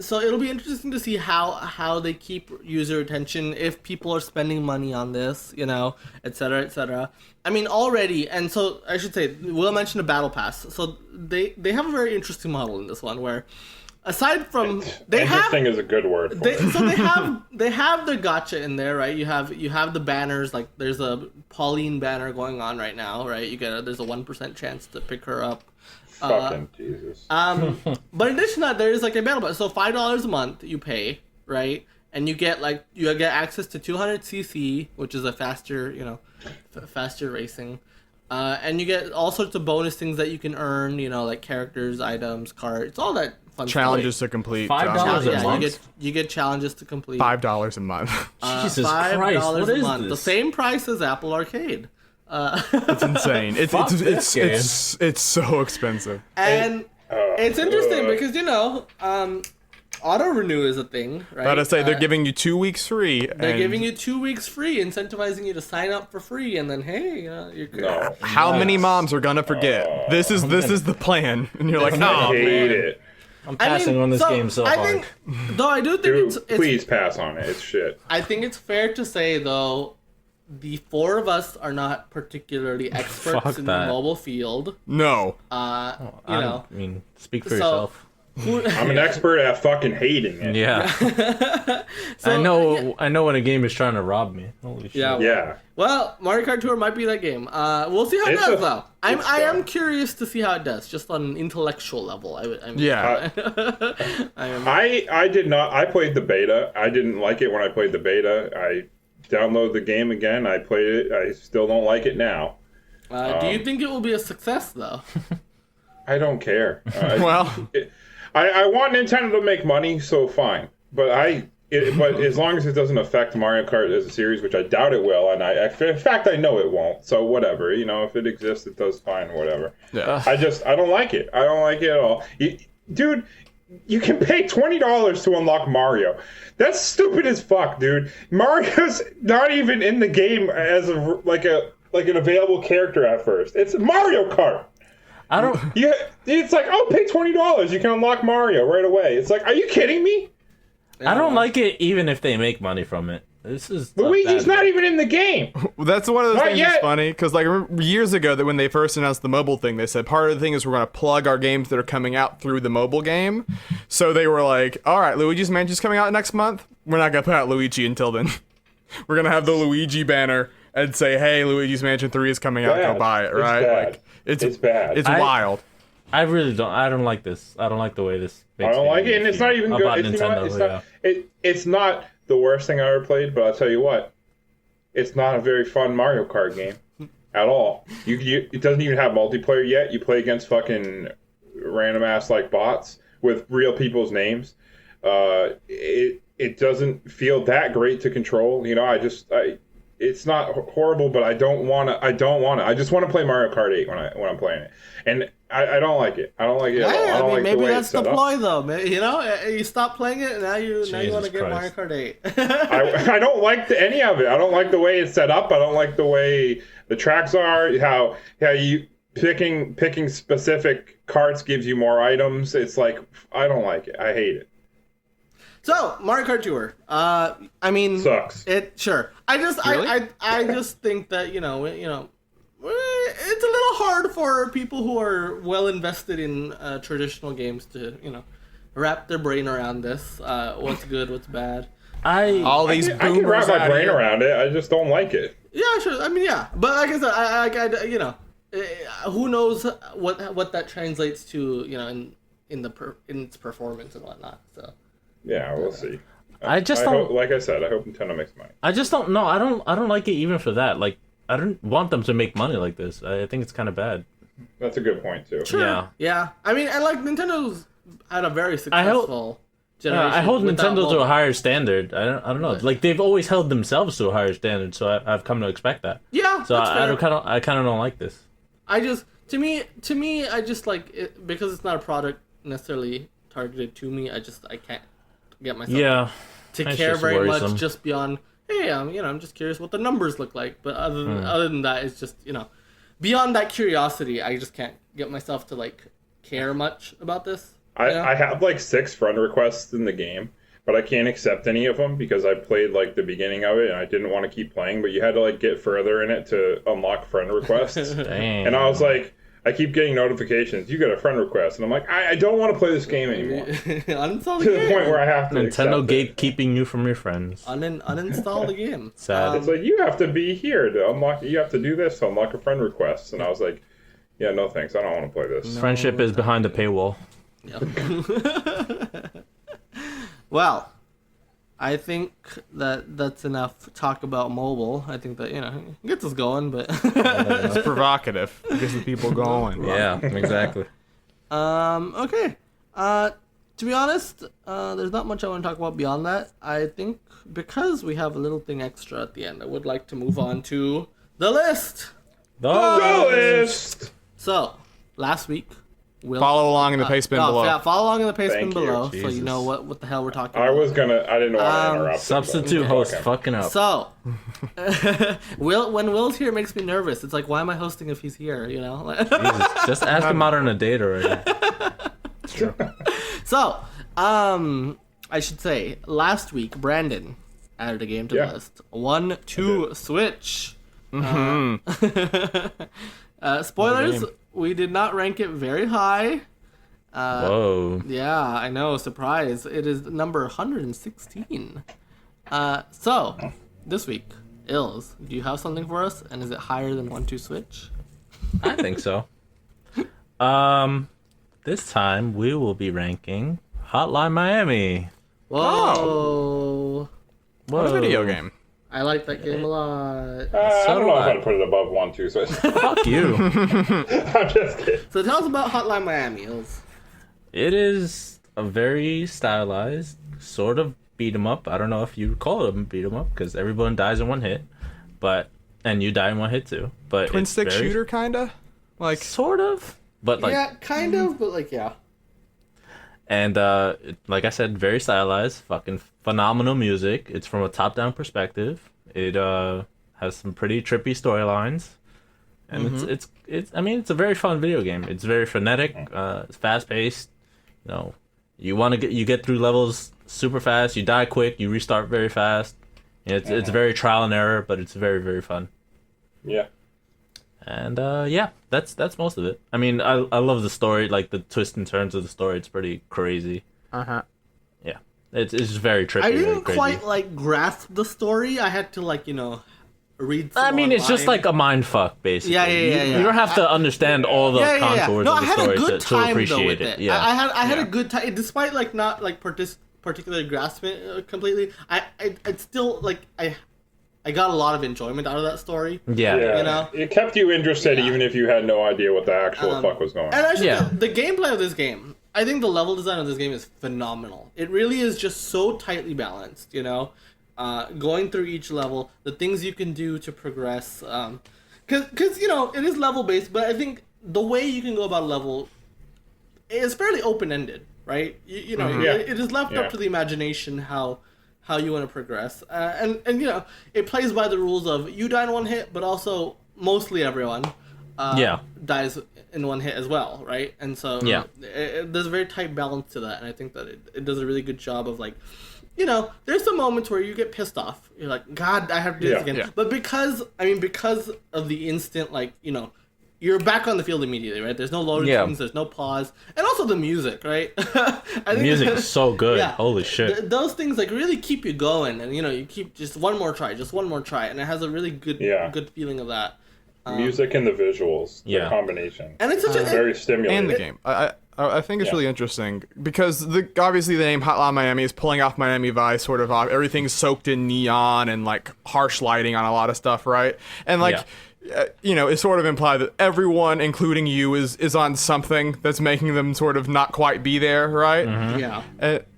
So it'll be interesting to see how they keep user attention if people are spending money on this, et cetera, et cetera. I mean, already, and so I should say, Will mentioned a battle pass. So they have a very interesting model in this one where, aside from interesting is a good word for it. So they have their gacha in there, right? You have the banners, like there's a Pauline banner going on right now, right? There's a 1% chance to pick her up. Fucking Jesus. But in addition to that, there is like a battle pass. So $5 a month you pay, right? And you get access to 200cc, which is a faster, faster racing. And you get all sorts of bonus things that you can earn, like characters, items, cards, all that fun challenges to complete. $5 a month. You get challenges to complete. $5 a month. Jesus Christ! What is this? The same price as Apple Arcade. It's insane. It's so expensive. And it's interesting because auto renew is a thing, right? Gotta say they're giving you 2 weeks free. They're giving you 2 weeks free, incentivizing you to sign up for free, and then hey, you're good. No. How many moms are gonna forget? This is the plan, and you're like, I oh hate man. it. I'm passing on this game so hard. think, though, I do think Dude, it's please pass on it. It's shit. I think it's fair to say though, the four of us are not particularly experts in the mobile field. No. I mean, speak for yourself. I'm an expert at fucking hating it. Yeah. So, I know when a game is trying to rob me. Holy shit. Yeah. Well, Mario Kart Tour might be that game. We'll see how it does, though. I am curious to see how it does, just on an intellectual level. Yeah. I did not. I played the beta. I didn't like it when I played the beta. I downloaded the game again. I played it. I still don't like it now. Do you think it will be a success, though? I don't care. Well, I want Nintendo to make money, so fine. But but as long as it doesn't affect Mario Kart as a series, which I doubt it will, and in fact I know it won't. So whatever, if it exists, it does fine. Whatever. Yeah. I don't like it. I don't like it at all. Dude, you can pay $20 to unlock Mario. That's stupid as fuck, dude. Mario's not even in the game as an available character at first. It's Mario Kart. I don't. Yeah, it's like, oh, pay $20. You can unlock Mario right away. It's like, are you kidding me? I don't like it even if they make money from it. This is Luigi's not even in the game. That's one of those Not things yet. that's funny, because like years ago that when they first announced the mobile thing, they said part of the thing is we're going to plug our games that are coming out through the mobile game. So they were like, all right, Luigi's Mansion's coming out next month. We're not going to put out Luigi until then. We're going to have the Luigi banner and say, hey, Luigi's Mansion 3 is coming out, go buy it, right? Bad. It's bad. It's wild. I really don't. I don't like this. I don't like the way this. I don't like it, and it's not even good. About Nintendo, it's not the worst thing I ever played, but I'll tell you what, it's not a very fun Mario Kart game at all. It doesn't even have multiplayer yet. You play against fucking random ass like bots with real people's names. It doesn't feel that great to control. It's not horrible, but I don't want to. I just want to play Mario Kart 8 when I'm playing it, and I don't like it. I don't like it at all. I don't like maybe the way that's it's set the up. ploy, though. You stop playing it, and now you want to get Mario Christ. Kart 8. I don't like any of it. I don't like the way it's set up. I don't like the way the tracks are. How you picking specific carts gives you more items. It's like, I don't like it. I hate it. So Mario Kart Tour. I mean, Sucks. Sure. I just I just think that it's a little hard for people who are well invested in traditional games to wrap their brain around this. What's good, what's bad. All these I can boomers wrap my out brain here. around it. I just don't like it. Yeah, sure. I mean, yeah, but like I said, who knows what that translates to, in its performance and whatnot. So. Yeah, we'll see. I just don't. Like I said, I hope Nintendo makes money. I just don't know. I don't like it even for that. Like, I don't want them to make money like this. I think it's kind of bad. That's a good point too. Sure. Yeah. I mean, and like Nintendo's had a very successful generation. I hold without Nintendo to mobile. a higher standard. I don't know. Like, they've always held themselves to a higher standard, so I've come to expect that. Yeah. So that's I fair. kind of don't like this. To me, I just like it because it's not a product necessarily targeted to me. I can't get myself to That's care just very worrisome. much just beyond. Hey, I'm just curious what the numbers look like. But other than that, it's just beyond that curiosity, I just can't get myself to like care much about this. I have like 6 friend requests in the game, but I can't accept any of them because I played like the beginning of it and I didn't want to keep playing. But you had to like get further in it to unlock friend requests. Damn. And I was like, I keep getting notifications. You got a friend request, and I'm like, I don't want to play this game anymore. Uninstall the To the game. point where I have to Nintendo accept it. gatekeeping you from your friends. Uninstall the game. Sad. It's like you have to be here to unlock. You have to do this to unlock a friend request. And I was like, yeah, no thanks. I don't want to play this. Friendship is behind the paywall. Yep. Well, I think that's enough talk about mobile. I think that, it gets us going, but It's provocative. It gets the people going. Yeah, exactly. okay. To be honest, there's not much I want to talk about beyond that. I think because we have a little thing extra at the end, I would like to move on to the list. The list. So, last week, Will Follow along in the paste bin below. Yeah, follow along in the paste bin Thank you. below, so Jesus. you know what the hell we're talking I about. didn't want to interrupt. Substitute him, but- host Okay. fucking up. So, when Will's here, it makes me nervous. It's like, why am I hosting if he's here? Jesus, just ask him out on a date already. So, I should say, last week, Brandon added a game to the list. 1, 2, Switch. Spoilers, we did not rank it very high. Whoa. Yeah, I know, surprise. It is number 116. So, this week, Ills, do you have something for us? And is it higher than 1, 2, Switch? I think so. This time we will be ranking Hotline Miami. Whoa. What a video game. I like that game a lot. I So don't know if do I. I'd put it above 1, 2, so Fuck you. I'm just kidding. So tell us about Hotline Miami, Ills. It is a very stylized sort of beat 'em up. I don't know if you would call it a beat 'em up because everyone dies in one hit, and you die in one hit too. But Twin it's stick very- shooter, kinda? Like, sort of. But like, yeah, kind of, but like, yeah. and like I said, very stylized, fucking phenomenal music. It's from a top-down perspective. It has some pretty trippy storylines, and it's. I mean, it's a very fun video game. It's very frenetic. It's fast-paced. You get through levels super fast. You die quick. You restart very fast. It's very trial and error, but it's very, very fun. Yeah. And yeah, that's most of it. I mean, I love the story, like the twists and turns of the story. It's pretty crazy. uh-huh. Yeah, it's just very trippy. I very didn't crazy. quite like grasp the story. I had to read. I mean, it's just online. like a mind fuck, basically. Yeah, yeah. You don't have to understand all the Yeah. contours No, of I the had a story good to time though appreciate with it. it. Yeah, I had a good time, despite like not like particularly grasping it completely. I still like I got a lot of enjoyment out of that story. yeah. It kept you interested Yeah. even if you had no idea what the actual fuck was going on. And actually, Yeah. the gameplay of this game, I think the level design of this game is phenomenal. It really is just so tightly balanced, going through each level, the things you can do to progress. Because, it is level based, but I think the way you can go about a level is fairly open ended, right? It is left up to the imagination how you want to progress. And it plays by the rules of you die in one hit, but also mostly everyone dies in one hit as well, right? And so there's a very tight balance to that, and I think that it does a really good job of there's some moments where you get pissed off. You're like, God, I have to do this again. Yeah. But because of the instant, you're back on the field immediately, right? There's no loading screens, there's no pause, and also the music, right? I think Music is so good. Yeah. Holy shit. Those things really keep you going, and you keep just one more try, and it has a really good feeling of that. Music and the visuals, the combination. And it's such a very stimulating. And the game. I think it's really interesting because obviously the name Hotline Miami is pulling off Miami Vice sort of off. Everything's soaked in neon and like harsh lighting on a lot of stuff, right? And it's sort of implied that everyone, including you, is on something that's making them sort of not quite be there, right? yeah.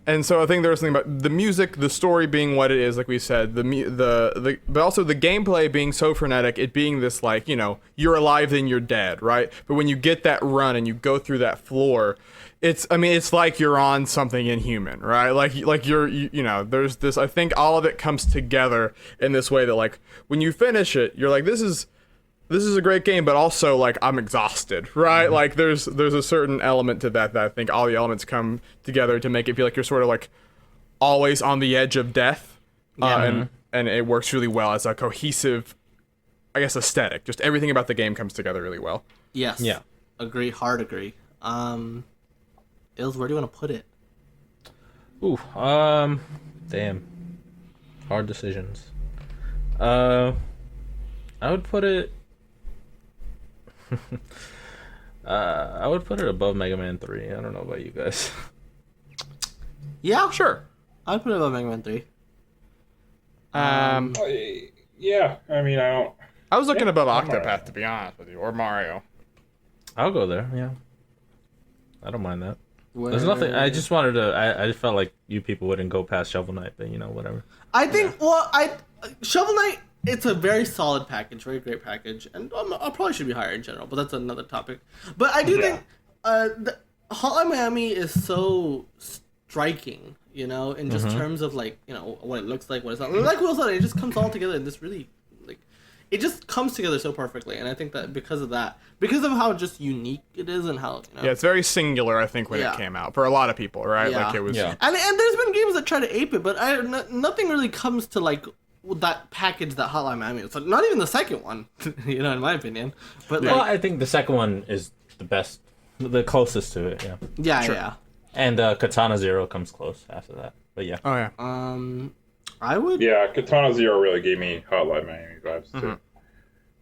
And so I think there's something about the music, the story being what it is, like we said, but also the gameplay being so frenetic, it being this you're alive then you're dead, right? But when you get that run and you go through that floor, it's like you're on something inhuman, right? Like there's this. I think all of it comes together in this way that when you finish it, you're like, this is this is a great game, but also like I'm exhausted, right? Like there's a certain element to that I think all the elements come together to make it feel like you're sort of like always on the edge of death, and it works really well as a cohesive, I guess, aesthetic. Just everything about the game comes together really well. Yes. Yeah. Agree. Hard agree. Ills, where do you want to put it? Ooh. Damn. Hard decisions. I would put it. I would put it above Mega Man 3. I don't know about you guys. Yeah, Sure. I'd put it above Mega Man 3. Yeah, I mean, I don't. I was looking above Mario. Octopath, to be honest with you, or Mario. I'll go there. Yeah. I don't mind that. Where... There's nothing. I just wanted to. I just felt like you people wouldn't go past Shovel Knight, but whatever. I think. Well, Shovel Knight. It's a very solid package, very great package, and I probably should be higher in general, but that's another topic. But I do think Hotline Miami is so striking, in just terms of like what it looks like, what it's not. Like Will said, it just comes all together in this really like. It just comes together so perfectly, and I think that because of how just unique it is, and how Yeah, it's very singular. I think when it came out for a lot of people, right? Yeah. Like it was. Yeah. And there's been games that try to ape it, but nothing really comes to like that package that Hotline Miami is. Like, not even the second one, in my opinion. But Well, I think the second one is the best, the closest to it. Yeah. yeah, Sure. yeah. And Katana Zero comes close after that. But yeah. Oh yeah. I would. Yeah, Katana Zero really gave me Hotline Miami vibes too.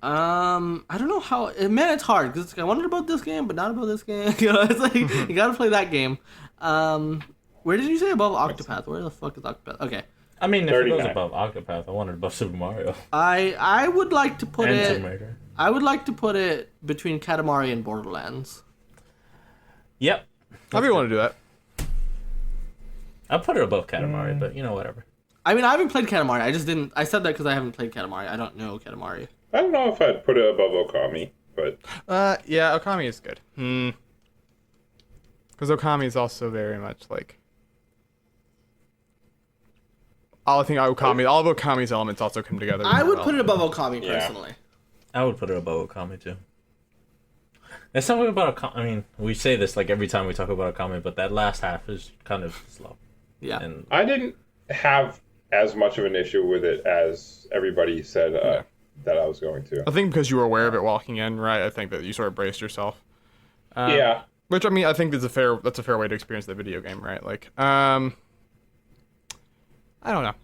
I don't know how. Man, it's hard because I wondered about this game, but not about this game. It's like you gotta play that game. Where did you say above Octopath? Where the fuck is Octopath? Okay. I mean, if it 39. goes above Octopath, I want it above Super Mario. I would like to put And it. Tomb Raider. I would like to put it between Katamari and Borderlands. Yep. However you want to do that. I'll put it above Katamari, but whatever. I mean, I haven't played Katamari. I just didn't. I said that because I haven't played Katamari. I don't know Katamari. I don't know if I'd put it above Okami, but Yeah, Okami is good. Because Okami is also very much like. I think all of Okami's elements also come together. I really would well. put it above Okami Yeah. personally. I would put it above Okami too. There's something about Okami. I mean, we say this like every time we talk about Okami, but that last half is kind of slow. Yeah. And I didn't have as much of an issue with it as everybody said that I was going to. I think because you were aware of it walking in, right? I think that you sort of braced yourself. Yeah. Which I mean, I think that's a fair way to experience the video game, right? Like, I don't know.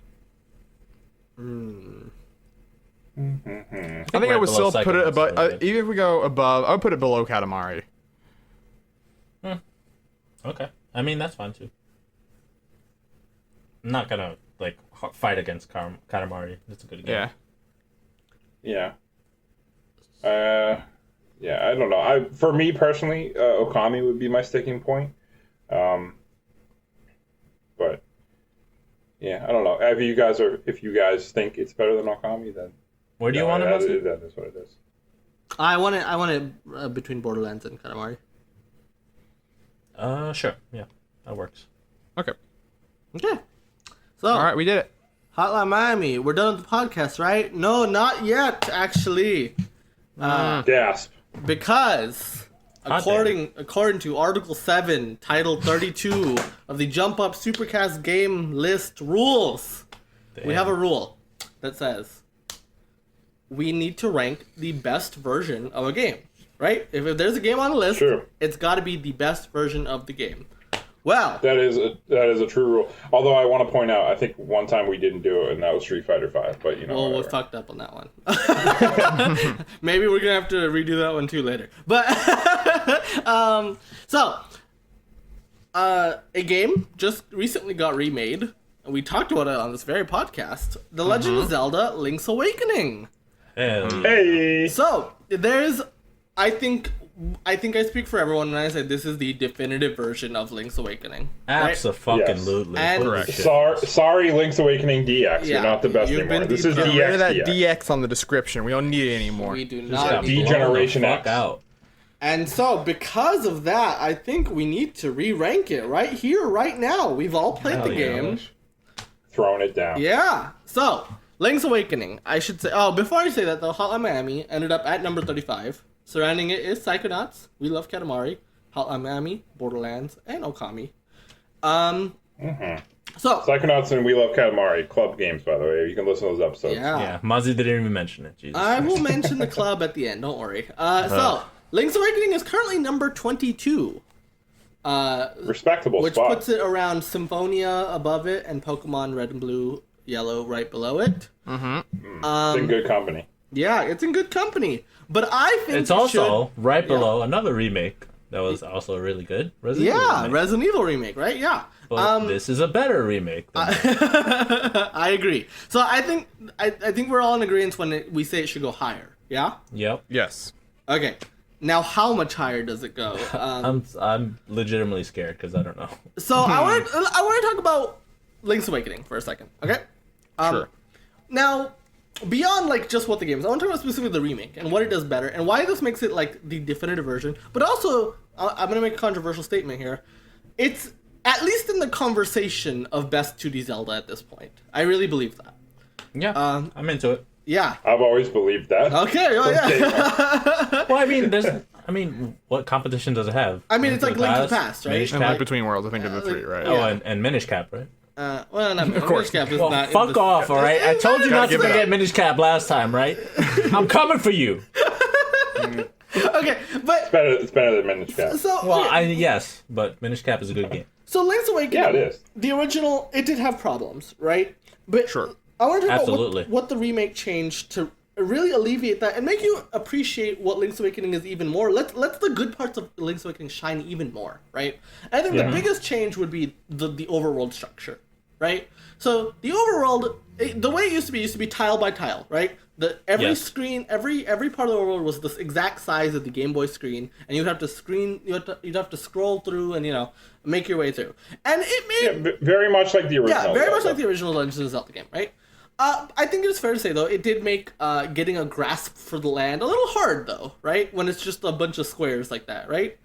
I think I right would below still put it Psychonauts, above. really good. Even if we go above, I would put it below Katamari. okay, I mean that's fine too. I'm not gonna like fight against Katamari. It's a good game. Yeah. Yeah. Yeah, I don't know. For me personally, Okami would be my sticking point. But yeah, I don't know. If you guys think it's better than Okami, then Where do you want it? That is what it is. I want it between Borderlands and Katamari. Sure. Yeah, that works. Okay. Okay. So, All right, we did it. Hotline Miami. We're done with the podcast, right? No, not yet, actually. Gasp. Because according to Article 7, Title 32 of the Jump Up Supercast game list rules, we have a rule that says we need to rank the best version of a game, right? If there's a game on a list, Sure. it's got to be the best version of the game. Well, That is a true rule. Although I want to point out, I think one time we didn't do it, and that was Street Fighter V. But we we fucked up on that one. Maybe we're gonna have to redo that one too later. But a game just recently got remade. And we talked about it on this very podcast. The Legend of Zelda: Link's Awakening. Hell yeah. Hey. So I think I speak for everyone when I say this is the definitive version of Link's Awakening. Right? Absolutely. And- Correct. Sorry, Link's Awakening DX. Yeah, You're not the best you've anymore. been This is Get Get rid DX. of that DX. DX on the description. We don't need it anymore. We do Just not got need blown Degeneration the fuck X. out. And so, because of that, I think we need to re-rank it right here, right now. We've all played Hell the yeah. game. Throwing it down. Yeah. So, Link's Awakening. I should say. Oh, before I say that though, Hotline Miami ended up at number 35. Surrounding it is Psychonauts. We Love Katamari, Hotline Miami, Borderlands, and Okami. So Psychonauts and We Love Katamari, club games, by the way. You can listen to those episodes. Yeah, Mozzie didn't even mention it. Jesus I Christ. will mention the club at the end. Don't worry. So Link's Awakening is currently number 22. Respectable Which spot. puts it around Symphonia above it and Pokemon Red and Blue, Yellow right below it. It's in good company. Yeah, it's in good company. But I think It's also right below another remake that was also really good. Resident Evil remake. Resident Evil remake, right? Yeah. But this is a better remake. Than I agree. So I think we're all in agreement when we say it should go higher. Yeah. Yep. Yes. Okay. Now, how much higher does it go? I'm legitimately scared because I don't know. So I want to talk about Link's Awakening for a second. Okay. Sure. Now, beyond like just what the game is, I want to talk about specifically the remake and what it does better and why this makes it like the definitive version. But also, I'm going to make a controversial statement here. It's at least in the conversation of best 2D Zelda at this point. I really believe that. Yeah, I'm into it. Yeah. I've always believed that. Okay. Oh yeah. Well, I mean, what competition does it have? I mean, it's like Link to the Past, right? Minish And Cap? like Between Worlds, I think, are the three, right? Oh, Yeah. and Minish Cap, right? Well, not of course. Cap is Well, not. fuck off, all right? I told you not to give it forget up. Minish Cap last time, right? I'm coming for you. Okay, but It's better than Minish Cap. so Well, okay. yes, but Minish Cap is a good game. So Link's Awakening. Yeah, it is. The original, it did have problems, right? But Sure. I want to talk Absolutely. about what the remake changed to really alleviate that and make you appreciate what Link's Awakening is even more. Let the good parts of Link's Awakening shine even more, right? And I think the biggest change would be the overworld structure, right? So the overworld, the way it used to be tile by tile, right? Every Yes. screen, every part of the world was the exact size of the Game Boy screen, and you'd have to scroll through and make your way through. And it made Very much like the original. yeah, very much Zelda. like the original Legend of Zelda game, right? I think it's fair to say though, it did make getting a grasp for the land a little hard though, right? When it's just a bunch of squares like that, right?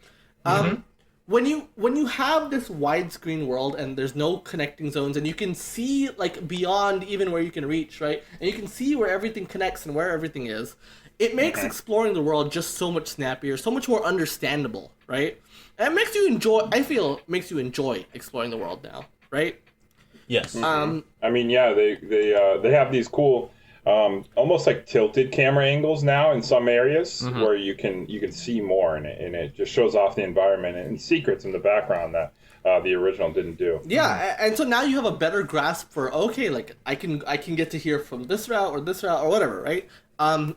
When you have this widescreen world and there's no connecting zones and you can see like beyond even where you can reach, right? And you can see where everything connects and where everything is. It makes exploring the world just so much snappier, so much more understandable, right? And it makes you enjoy. I feel it makes you enjoy exploring the world now, right? Yes. I mean, yeah, they have these cool, almost like tilted camera angles now in some areas where you can see more, and it just shows off the environment and secrets in the background that the original didn't do. Yeah, and so now you have a better grasp for like I can get to here from this route or whatever, right? Kind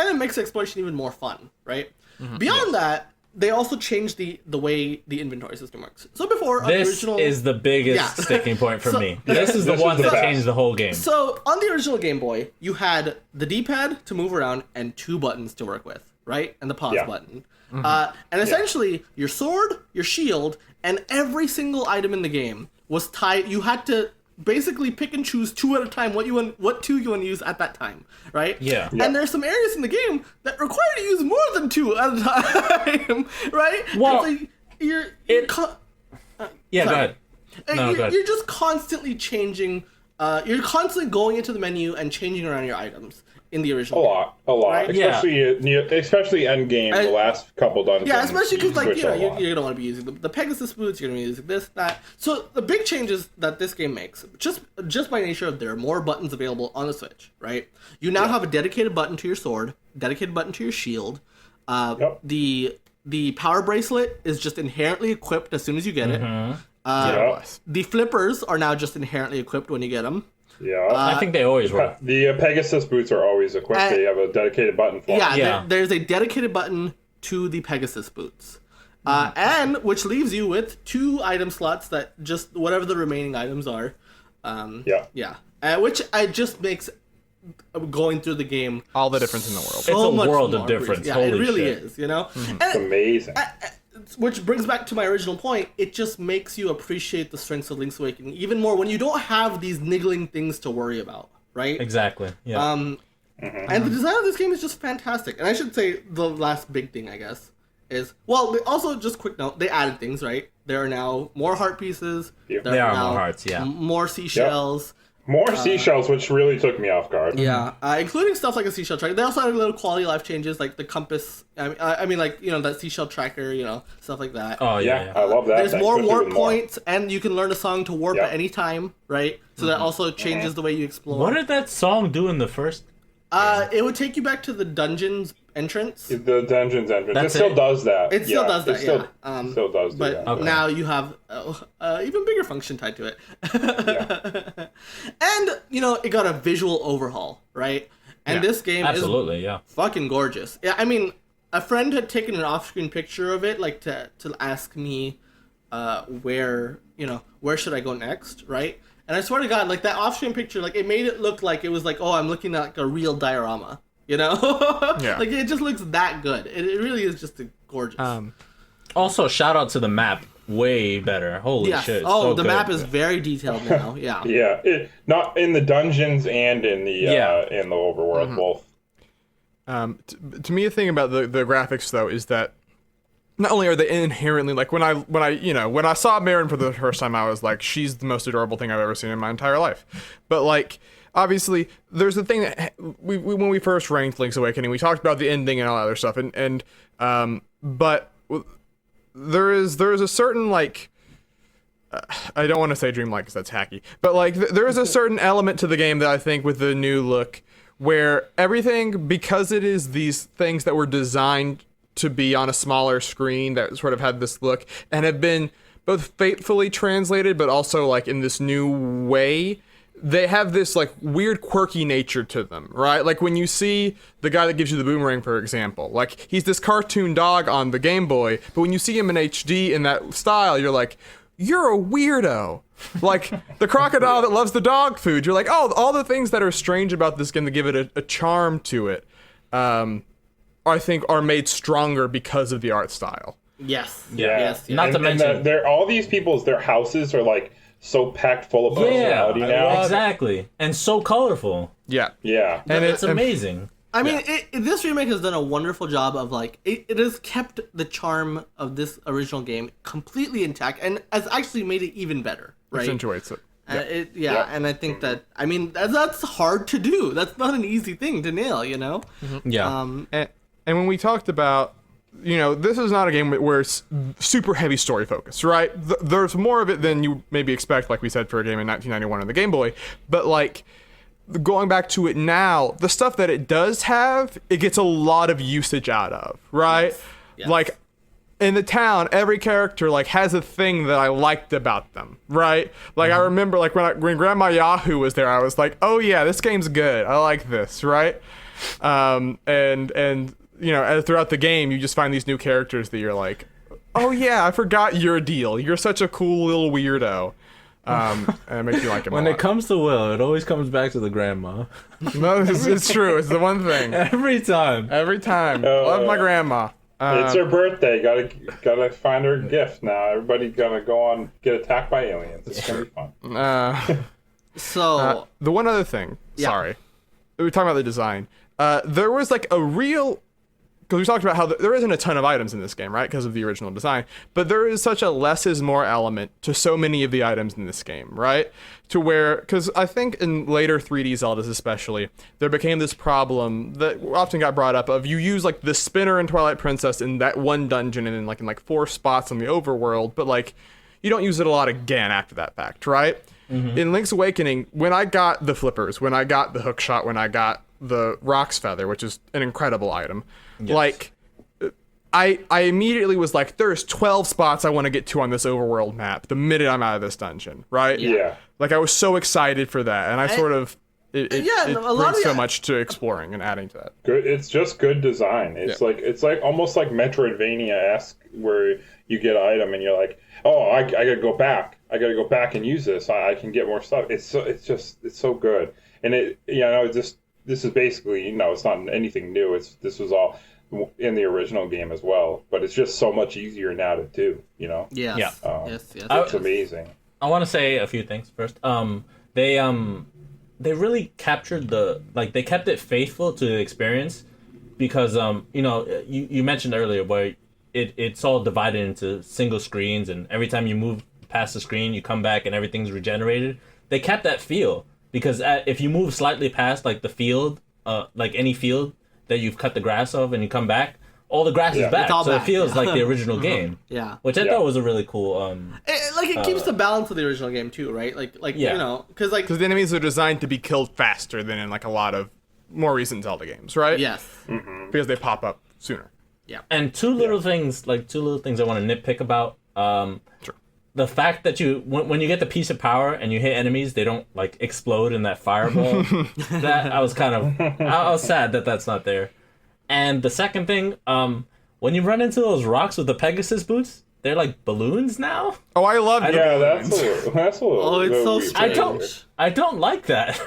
of makes exploration even more fun, right? Beyond that, they also changed the way the inventory system works. So before on the This original, is the biggest Yeah. sticking point for So- me. This is the This one is the that best. changed the whole game. So on the original Game Boy, you had the D-pad to move around and 2 buttons to work with, right? And the pause Yeah. button. And essentially, your sword, your shield, and every single item in the game was tied. You had to basically pick and choose 2 at a time what 2 you want to use at that time, right? Yeah. And there's some areas in the game that require you to use more than 2 at a time, right? Well, And so you're Yeah, sorry. go ahead. And No, you're, go ahead. you're just constantly changing. You're constantly going into the menu and changing around your items in the original. A lot, Right? Yeah. especially end game. The last couple dungeons. Yeah, especially because like switch a you're lot. gonna want to be using the Pegasus boots. You're gonna be using this, that. So the big changes that this game makes, just by nature of there are more buttons available on the Switch, right? You now have a dedicated button to your sword, dedicated button to your shield. Yep. The power bracelet is just inherently equipped as soon as you get it. Yeah. The flippers are now just inherently equipped when you get them. Yeah. I think they always were. The Pegasus boots are always equipped. They have a dedicated button for Yeah, them. Yeah. there's a dedicated button to the Pegasus boots. And which leaves you with 2 item slots that just whatever the remaining items are. Yeah. Yeah. Which just makes going through the game All the difference in the world. so It's a much world of more difference. breezy. Yeah, it Holy really shit. is, you know? It's And amazing. which brings back to my original point, it just makes you appreciate the strengths of Link's Awakening even more when you don't have these niggling things to worry about, right? Exactly. Yeah. And the design of this game is just fantastic. And I should say the last big thing, I guess, is also just quick note, they added things, right? There are now more heart pieces. Yeah. There are now more hearts, yeah. More seashells. More seashells, which really took me off guard. Yeah, including stuff like a seashell tracker. They also had little quality of life changes, like the compass. I mean, like, that seashell tracker, stuff like that. Oh yeah. I love that. There's more especially warp with more. points, and you can learn a song to warp at any time, right? So that also changes the way you explore. What did that song do in the first? It would take you back to the dungeon's entrance. The dungeon's entrance. That's it still it? does that. It still does that, Still does But that. Okay. now you have even bigger function tied to it. And, it got a visual overhaul, right? And this game Absolutely, is yeah. fucking gorgeous. Yeah, I mean, a friend had taken an off-screen picture of it, like, to ask me where should I go next, right? And I swear to God, like, that off-screen picture, like, it made it look like it was like, oh, I'm looking at, like, a real diorama, Yeah. Like, it just looks that good. It really is just gorgeous. Also, shout out to the map. Way better. Holy shit. Oh, so the good. map is very detailed now. Yeah. Yeah. Not in the dungeons and in the in the overworld both. To me, the thing about the graphics though is that not only are they inherently like when I saw Marin for the first time, I was like, she's the most adorable thing I've ever seen in my entire life. But like, obviously, there's the thing that we when we first ranked Link's Awakening, we talked about the ending and all that other stuff, but there is a certain like. I don't want to say dreamlike because that's hacky, but like there is a certain element to the game that I think with the new look where everything, because it is these things that were designed to be on a smaller screen that sort of had this look and have been both faithfully translated but also like in this new way, they have this like weird quirky nature to them, right? Like when you see the guy that gives you the boomerang, for example, like he's this cartoon dog on the Game Boy, but when you see him in HD in that style, you're like, you're a weirdo. Like the crocodile that loves the dog food, you're like, oh, all the things that are strange about this game that give it a charm to it, I think are made stronger because of the art style. Yes. Yeah. Yes. Not to mention, they're all these their houses are like so packed full of personality now. Exactly. And so colorful. Yeah. Yeah. And It's amazing. I mean, this remake has done a wonderful job of like it has kept the charm of this original game completely intact and has actually made it even better, right? Accentuates it. And I think that that's hard to do. That's not an easy thing to nail, Yeah. And when we talked about, this is not a game where it's super heavy story focused, right? There's more of it than you maybe expect, like we said, for a game in 1991 on the Game Boy. But like, going back to it now, the stuff that it does have, it gets a lot of usage out of, right? Yes. Like, in the town, every character like has a thing that I liked about them, right? Like I remember like when Grandma Yahoo was there, I was like, oh yeah, this game's good. I like this, right? And throughout the game, you just find these new characters that you're like, oh yeah, I forgot your deal. You're such a cool little weirdo. And it makes you like him When a lot. it comes to Will, it always comes back to the grandma. No, it's true. It's the one thing. Every time. Every time. Love my grandma. It's her birthday. Gotta find her a gift now. Everybody's gonna get attacked by aliens. It's gonna be fun. So The one other thing, sorry, we were talking about the design. There was like a real, because we talked about how there isn't a ton of items in this game, right? Because of the original design, but there is such a less is more element to so many of the items in this game, right? To where, because I think in later 3D Zeldas especially, there became this problem that often got brought up of you use like the spinner in Twilight Princess in that one dungeon and in like 4 spots on the overworld, but like you don't use it a lot again after that fact, right? Mm-hmm. In Link's Awakening, when I got the flippers, when I got the hook shot, when I got the Rock's Feather, which is an incredible item, like I immediately was like, there's 12 spots I want to get to on this overworld map the minute I'm out of this dungeon, right? Yeah. Like I was so excited for that, and I sort of it brings so much to exploring and adding to that. Good. It's just good design. It's like almost like Metroidvania-esque, where you get an item and you're like, oh, I gotta go back. I gotta go back and use this. I can get more stuff. It's so good. And this is basically, it's not anything new. This was all in the original game as well, but it's just so much easier now to do. Yes. Yeah. Yes. It's amazing. I want to say a few things first. They really captured they kept it faithful to the experience because you mentioned earlier where it's all divided into single screens, and every time you move past the screen, you come back and everything's regenerated. They kept that feel. because if you move slightly past like the field, like any field that you've cut the grass of and you come back, all the grass is back, so back, it feels like the original game. Yeah, which I thought was a really cool. It keeps the balance of the original game too, right? Like you know, because the enemies are designed to be killed faster than in like a lot of more recent Zelda games, right? Yes, because they pop up sooner. Yeah, and two little things I want to nitpick about. Sure. The fact that when you get the piece of power and you hit enemies, they don't like explode in that fireball. That I was sad that that's not there. And the second thing, when you run into those rocks with the Pegasus boots, they're like balloons now. Oh, I love it. Yeah, that's a little. Oh, it's so weird. strange. I don't like that.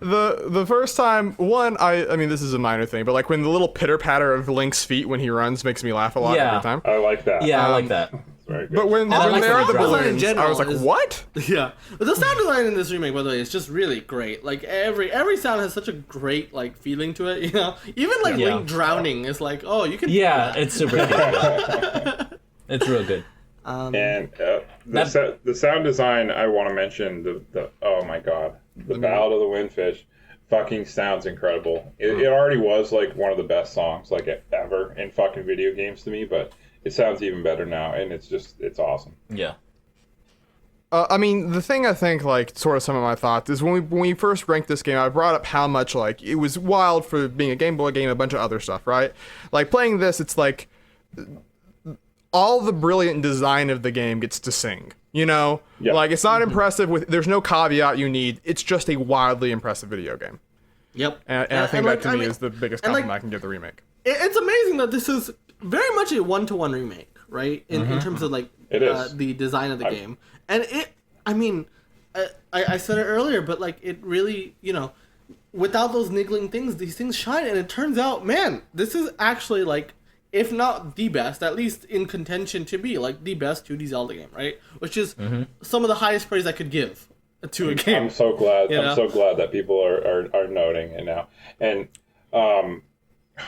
The first time, I mean, this is a minor thing, but like when the little pitter patter of Link's feet when he runs makes me laugh a lot every time. I like that. Yeah, I like that. Very good. But when like they are the sound design in balloons, general I was like, what? Yeah, but the sound design in this remake, by the way, is just really great. Like every sound has such a great like feeling to it. You know, even like Link drowning is like, oh, you can. Yeah, it's super good. It's real good. And the sound design, I want to mention the oh my god, the Ballad of the Windfish, fucking sounds incredible. It already was like one of the best songs like ever in fucking video games to me, but it sounds even better now, and it's awesome. Yeah. I mean, the thing I think, like, sort of some of my thoughts is when we first ranked this game, I brought up how much, like, it was wild for being a Game Boy game, a bunch of other stuff, right? Like, playing this, it's like all the brilliant design of the game gets to sing, you know? Yep. Like, it's not impressive there's no caveat you need. It's just a wildly impressive video game. Yep. And I think that, to me, is the biggest compliment I can give the remake. It's amazing that this is very much a one-to-one remake, right? In terms of, like, the design of the game. And I said it earlier, but, like, it really, you know, without those niggling things, these things shine. And it turns out, man, this is actually, like, if not the best, at least in contention to be, like, the best 2D Zelda game, right? Which is some of the highest praise I could give to a game. I'm so glad. I'm so glad that people are noting it now. And I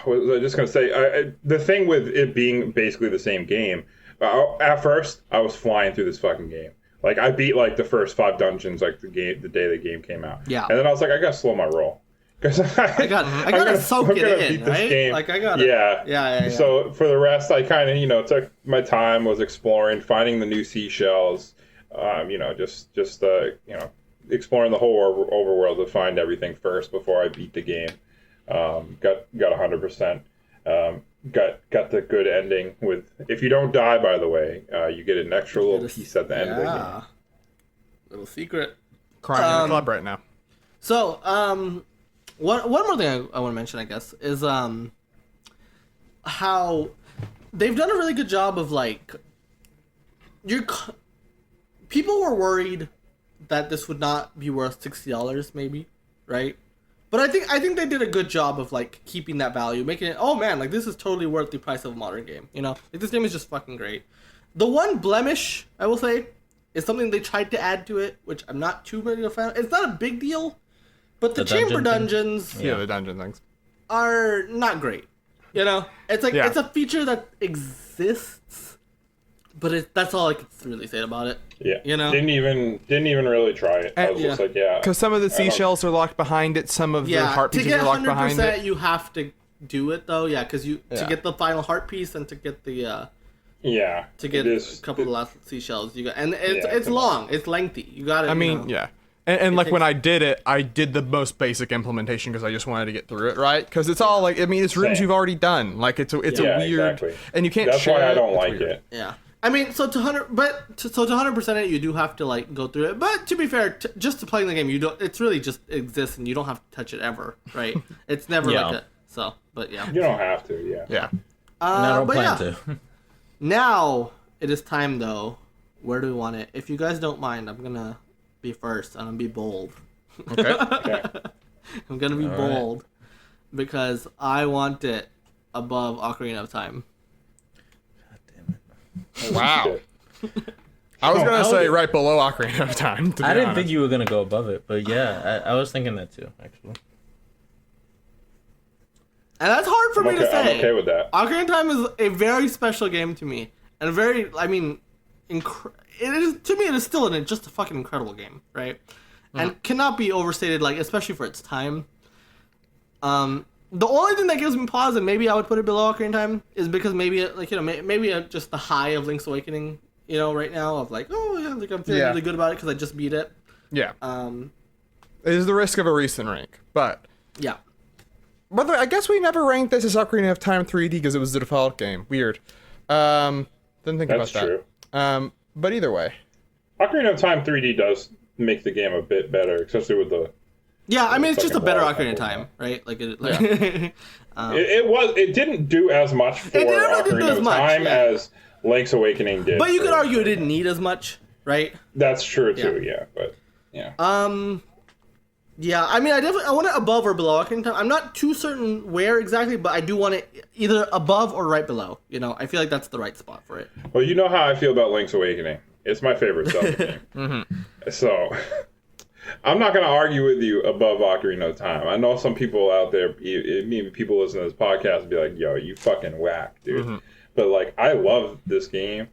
was just going to say, the thing with it being basically the same game, at first, I was flying through this fucking game. Like, I beat, like, the first 5 dungeons, like, the day the game came out. Yeah. And then I was like, I got to slow my roll. Because I gotta soak it in, right? Game. Like, I gotta... Yeah. So, for the rest, I kind of, you know, took my time, was exploring, finding the new seashells, you know, just you know, exploring the whole overworld to find everything first before I beat the game. Got 100%. Got the good ending with, if you don't die, by the way, you get an extra little piece at the end of the game. Little secret. Crying in the club right now. So, one more thing I want to mention, I guess, is how they've done a really good job of, like, people were worried that this would not be worth $60, maybe, right? But I think they did a good job of, like, keeping that value, making it, oh man, like, this is totally worth the price of a modern game, you know? Like, this game is just fucking great. The one blemish, I will say, is something they tried to add to it, which I'm not too big of a fan of. It's not a big deal, but the chamber dungeons... Yeah, the dungeon things. ...are not great, you know? It's like, it's a feature that exists, but that's all I could really say about it. Yeah, you know, didn't even really try it. I was just like, because some of the seashells are locked behind it, some of the heart pieces are locked behind it. To get 100%, you have to do it though. Yeah, because to get the final heart piece and to get the to get a couple of the last seashells, you got, and it's long, it's lengthy. You got it. I mean, And like when I did it, I did the most basic implementation because I just wanted to get through it, right? Because it's all like, I mean, it's rooms you've already done. Like it's a weird, and you can't. That's share why I it. don't It's like weird. it. Yeah. I mean, so to 100% it, you do have to like go through it. But to be fair, just to playing the game, you don't. It's really just exists, and you don't have to touch it ever, right? It's never like it. So, but yeah. You don't have to. Yeah. Yeah. I don't plan to. Now it is time though. Where do we want it? If you guys don't mind, I'm gonna be first. I'm gonna be bold. Okay. I'm gonna be bold because I want it above Ocarina of Time. Wow. I was gonna say right below Ocarina of Time. I didn't think you were gonna go above it, but yeah, I was thinking that too, actually. And that's hard for me to say. I'm okay with that. Ocarina of Time is a very special game to me, and a very, I mean, it is to me. It is still just a fucking incredible game, right? and cannot be overstated, like, especially for its time. The only thing that gives me pause, and maybe I would put it below Ocarina of Time, is because maybe, like, maybe just the high of Link's Awakening, right now, of like, oh, yeah, like, I'm feeling really good about it because I just beat it. Yeah. It is the risk of a recent rank, but... Yeah. By the way, I guess we never ranked this as Ocarina of Time 3D because it was the default game. Weird. Didn't think about that. That's true. But either way. Ocarina of Time 3D does make the game a bit better, especially with the... Yeah, I mean, it's just a better Ocarina of Time, right? Like, it didn't do as much for Ocarina of Time as Link's Awakening did. But you could argue it didn't need as much, right? That's true too. Yeah, but yeah. Yeah, I mean, I want it above or below Ocarina of Time. I'm not too certain where exactly, but I do want it either above or right below. I feel like that's the right spot for it. Well, you know how I feel about Link's Awakening. It's my favorite Zelda game. Mm-hmm. So, I'm not going to argue with you above Ocarina of Time. I know some people out there, maybe people listening to this podcast, be like, yo, you fucking whack, dude. Mm-hmm. But, like, I love this game.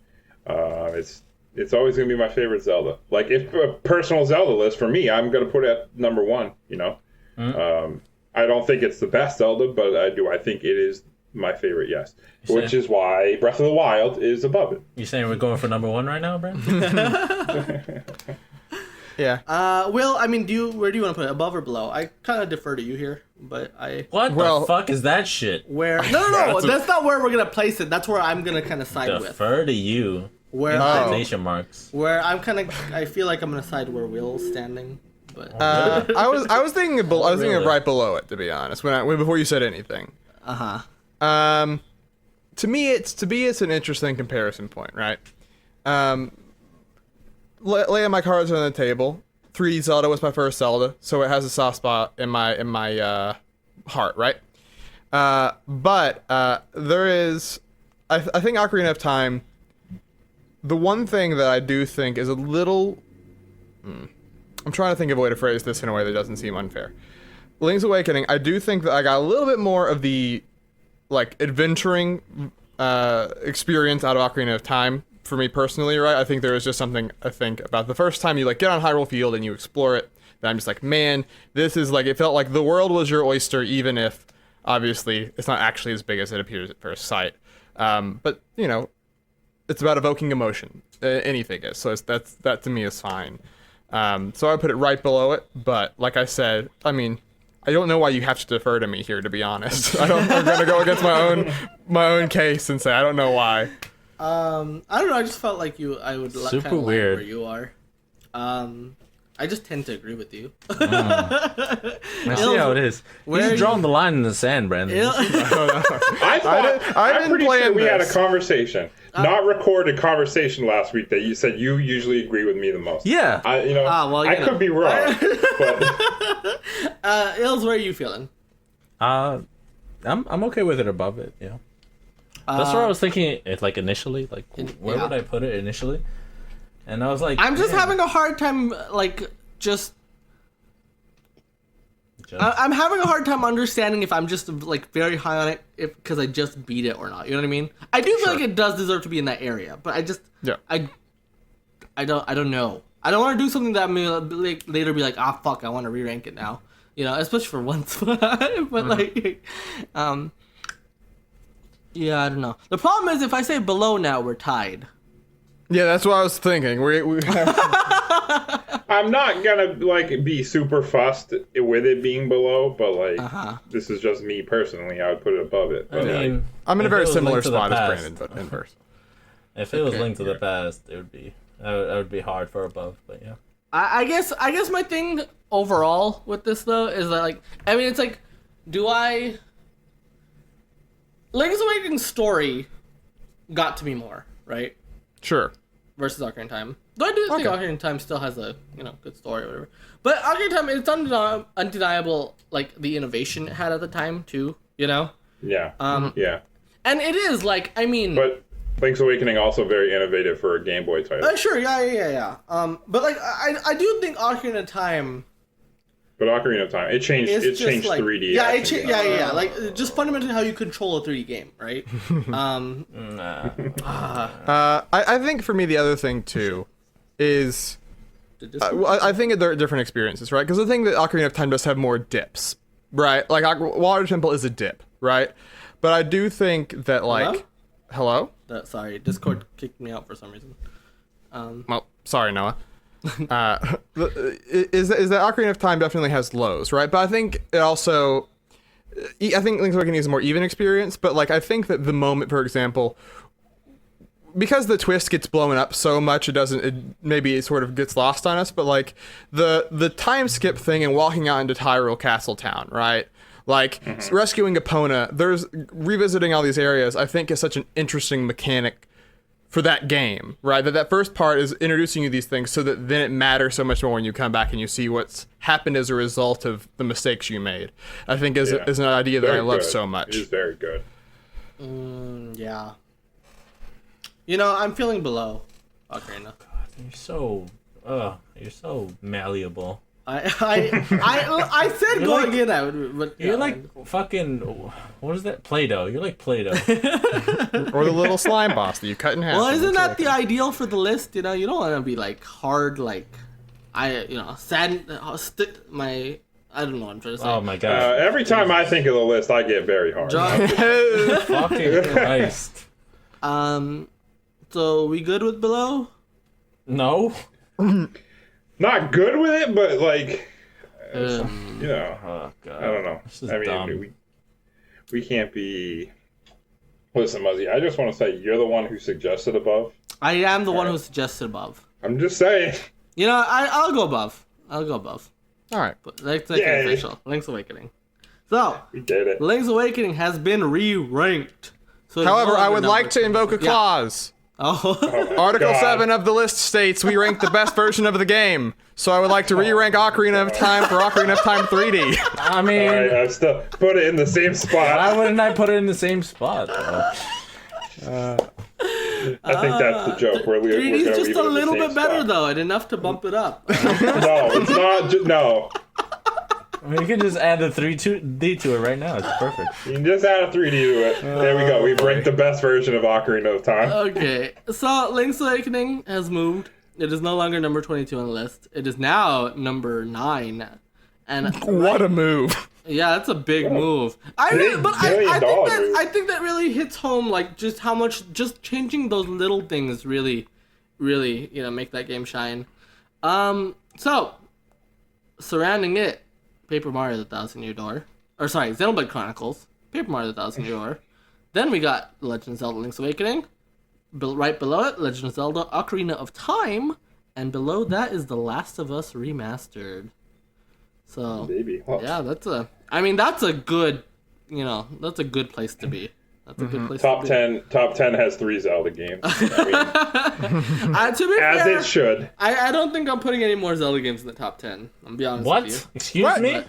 It's always going to be my favorite Zelda. Like, if a personal Zelda list for me, I'm going to put it at number 1, Mm-hmm. I don't think it's the best Zelda, but I think it is my favorite, yes. Which is why Breath of the Wild is above it. You saying we're going for number 1 right now, Brent? Yeah. Will, I mean, where do you want to put it? Above or below? I kind of defer to you here, but What the fuck is that shit? Where? No. That's not where we're going to place it. That's where I'm going to kind of side with. Defer to you. Where quotation marks. Where I feel like I'm gonna side where Will's standing, but I was thinking of right below it, to be honest. Before you said anything. To me, it's an interesting comparison point, right? Laying my cards on the table. 3D Zelda was my first Zelda, so it has a soft spot in my heart, right? But there is, I think Ocarina of Time. The one thing that I do think is a little... I'm trying to think of a way to phrase this in a way that doesn't seem unfair. Link's Awakening, I do think that I got a little bit more of the, like, adventuring experience out of Ocarina of Time for me personally, right? I think there was just something, about the first time you, like, get on Hyrule Field and you explore it, that I'm just like, man, this is, like, it felt like the world was your oyster, even if, obviously, it's not actually as big as it appears at first sight. But, it's about evoking emotion. Anything is. So that to me is fine. So I put it right below it. But like I said, I mean, I don't know why you have to defer to me here, to be honest. I'm gonna go against my own case and say I don't know why. I don't know. I just felt like I would super kind of weird like where you are. I just tend to agree with you. I see how it is. He's drawing the line in the sand, Brandon. I'm pretty sure we had a conversation, not recorded conversation last week that you said you usually agree with me the most. Yeah. I could be wrong. But... Ills, where are you feeling? I'm okay with it above it. Yeah. That's where I was thinking. It like initially, like where would I put it initially? And I was like, I'm just having a hard time, like, I'm having a hard time understanding if I'm just, like, very high on it because I just beat it or not. You know what I mean? I do feel like it does deserve to be in that area, but I just, I don't know. I don't want to do something that I'm gonna later be like, fuck, I want to re-rank it now. Especially for one spot. But, like, yeah, I don't know. The problem is if I say below now, we're tied. Yeah, that's what I was thinking. I'm not gonna be super fussed with it being below, but this is just me personally. I would put it above it. But, I'm in a very similar spot as Brandon, but in person. If it was Linked to the Past, it would be hard for above. But yeah, I guess my thing overall with this though is that it's like, Link's Awakening story got to me more, right? Sure. Versus Ocarina of Time. Though I do think Ocarina of Time still has a good story or whatever. But Ocarina of Time, it's undeniable, like, the innovation it had at the time, too, Yeah. Yeah. And it is, like, I mean... But Link's Awakening also very innovative for a Game Boy title. Sure, yeah. But, like, I do think Ocarina of Time... But Ocarina of Time, it changed 3D. Yeah. Like, just fundamentally how you control a 3D game, right? I think for me the other thing too is Well, I think they're different experiences, right? Because the thing that Ocarina of Time does have more dips, right? Like Water Temple is a dip, right? But I do think that like, hello? Sorry, Discord kicked me out for some reason. Well, sorry, Noah. Is that Ocarina of Time definitely has lows, right? But I think it also, I think Link's Awakening is a more even experience. But like, I think that the moment, for example, because the twist gets blown up so much, maybe it sort of gets lost on us. But like the time skip thing and walking out into Tyrell Castle Town, right? Like rescuing Epona, there's revisiting all these areas. I think is such an interesting mechanic for that game, right? That first part is introducing you these things so that then it matters so much more when you come back and you see what's happened as a result of the mistakes you made. I think is an idea that I love so much. It is very good. Yeah. You know, I'm feeling below Ocarina. God, you're so malleable. I said going in, I would, but You're like fucking, what is that? Play-Doh. You're like Play-Doh. Or the little slime boss that you cut in half. Well, isn't that the ideal for the list? You know, you don't want to be like hard, like I don't know what I'm trying to say. Oh my god. Every time I think of the list, I get very hard. Fucking Christ. So we good with below? No. Not good with it, but like, you know, Oh god. I don't know. This is I mean, dumb. we can't be. Listen, Muzzy, I just want to say you're the one who suggested above. I am the one who suggested above. I'm just saying. You know, I'll go above. All right. But that's official. Link's Awakening. So We did it. Link's Awakening has been re-ranked. So However, I would like to invoke a clause. Oh. Article God. 7 of the list states we rank the best version of the game. So I would like to re-rank Ocarina of Time for Ocarina of Time 3D. I mean, All right, I still put it in the same spot. why wouldn't I put it in the same spot? Though? I think that's the joke. We're 3D's gonna just leave a it in the little same bit better spot. though, and enough to bump it up. No, it's not. No, I mean, you can just add the 3D to it right now. It's perfect. you can just add a 3D to it. There we go. We've ranked the best version of Ocarina of Time. Okay, so Link's Awakening has moved. It is no longer number 22 on the list. It is now number 9. And What a move. yeah, that's a big move. I think that really hits home, like just how much just changing those little things really make that game shine. So surrounding it, Paper Mario: The Thousand Year Door, or sorry, Xenoblade Chronicles, Paper Mario: The Thousand Year Door. Then we got Legend of Zelda: Link's Awakening. Right below it, Legend of Zelda: Ocarina of Time, and below that is The Last of Us Remastered. So Baby. Well, yeah, that's a good, that's a good place to be. That's a good place Top to be. 10 has 3 Zelda games. I To be as fair, it should. I don't think I'm putting any more Zelda games in the top 10. I'm be honest with you. What? Excuse me?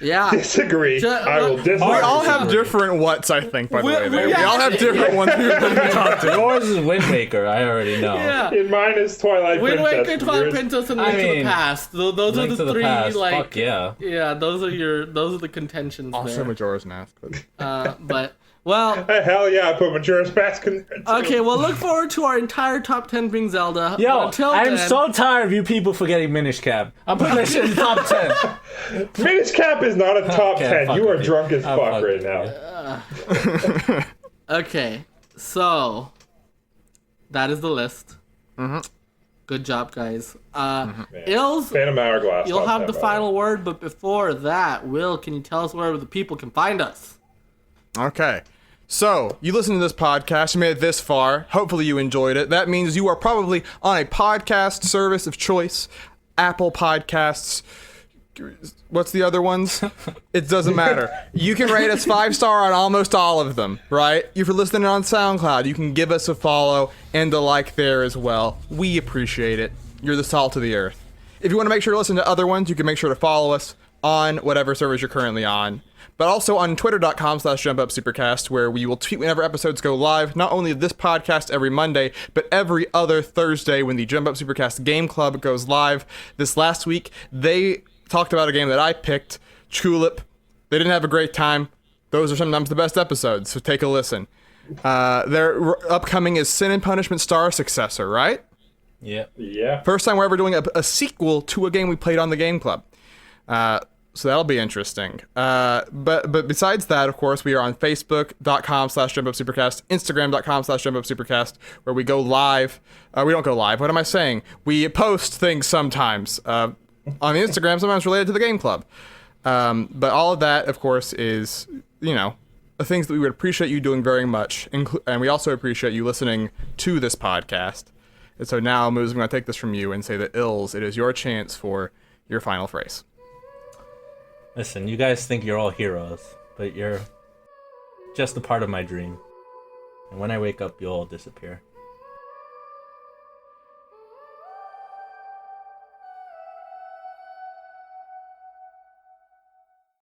Yeah. Disagree. I will disagree. We all have different whats, I think, by the way. We all have different ones we would put in the top 10. Yours is Wind Waker. I already know. Yeah. In mine is Twilight Wind Princess. Waker, Twilight Yours- Princess, and Link to the mean, Past. Those are Link the to the three, Past. like, Fuck yeah. yeah, those are the contentions Also, there. Majora's Mask. But well, Hell yeah, I put Majora's Mask in there too. okay, well, look forward to our entire top 10 being Zelda. Yo, But until I'm then, so tired of you people forgetting Minish Cap. I'm putting that shit in the top 10. Minish Cap is not a top Okay, 10. fuck You are you. drunk as Oh, fuck fuck right you. now. Okay, so that is the list. Good job, guys. Ills, Phantom Hourglass. you'll top have 10, the by final word, but before that, Will, can you tell us where the people can find us? Okay. So, you listen to this podcast, you made it this far, hopefully you enjoyed it. That means you are probably on a podcast service of choice. Apple Podcasts. What's the other ones? It doesn't matter. You can rate us 5-star on almost all of them, right? If you're listening on SoundCloud, you can give us a follow and a like there as well. We appreciate it. You're the salt of the earth. If you want to make sure to listen to other ones, you can make sure to follow us on whatever servers you're currently on. But also on twitter.com/jumpupsupercast, where we will tweet whenever episodes go live, not only this podcast every Monday, but every other Thursday when the Jump Up Supercast Game Club goes live. This last week, they talked about a game that I picked, Tulip. They didn't have a great time. Those are sometimes the best episodes, so take a listen. Their upcoming is Sin and Punishment Star Successor, right? Yeah. First time we're ever doing a sequel to a game we played on the Game Club. So that'll be interesting. But besides that, of course, we are on Facebook.com/JumpUpSupercast, Instagram.com/JumpUpSupercast, where we go live. We don't go live. What am I saying? We post things sometimes on the Instagram, sometimes related to the Game Club. But all of that, of course, is, the things that we would appreciate you doing very much. And we also appreciate you listening to this podcast. And so now, Moose, I'm going to take this from you and say that, Ills, it is your chance for your final phrase. Listen, you guys think you're all heroes, but you're just a part of my dream. And when I wake up, you'll all disappear.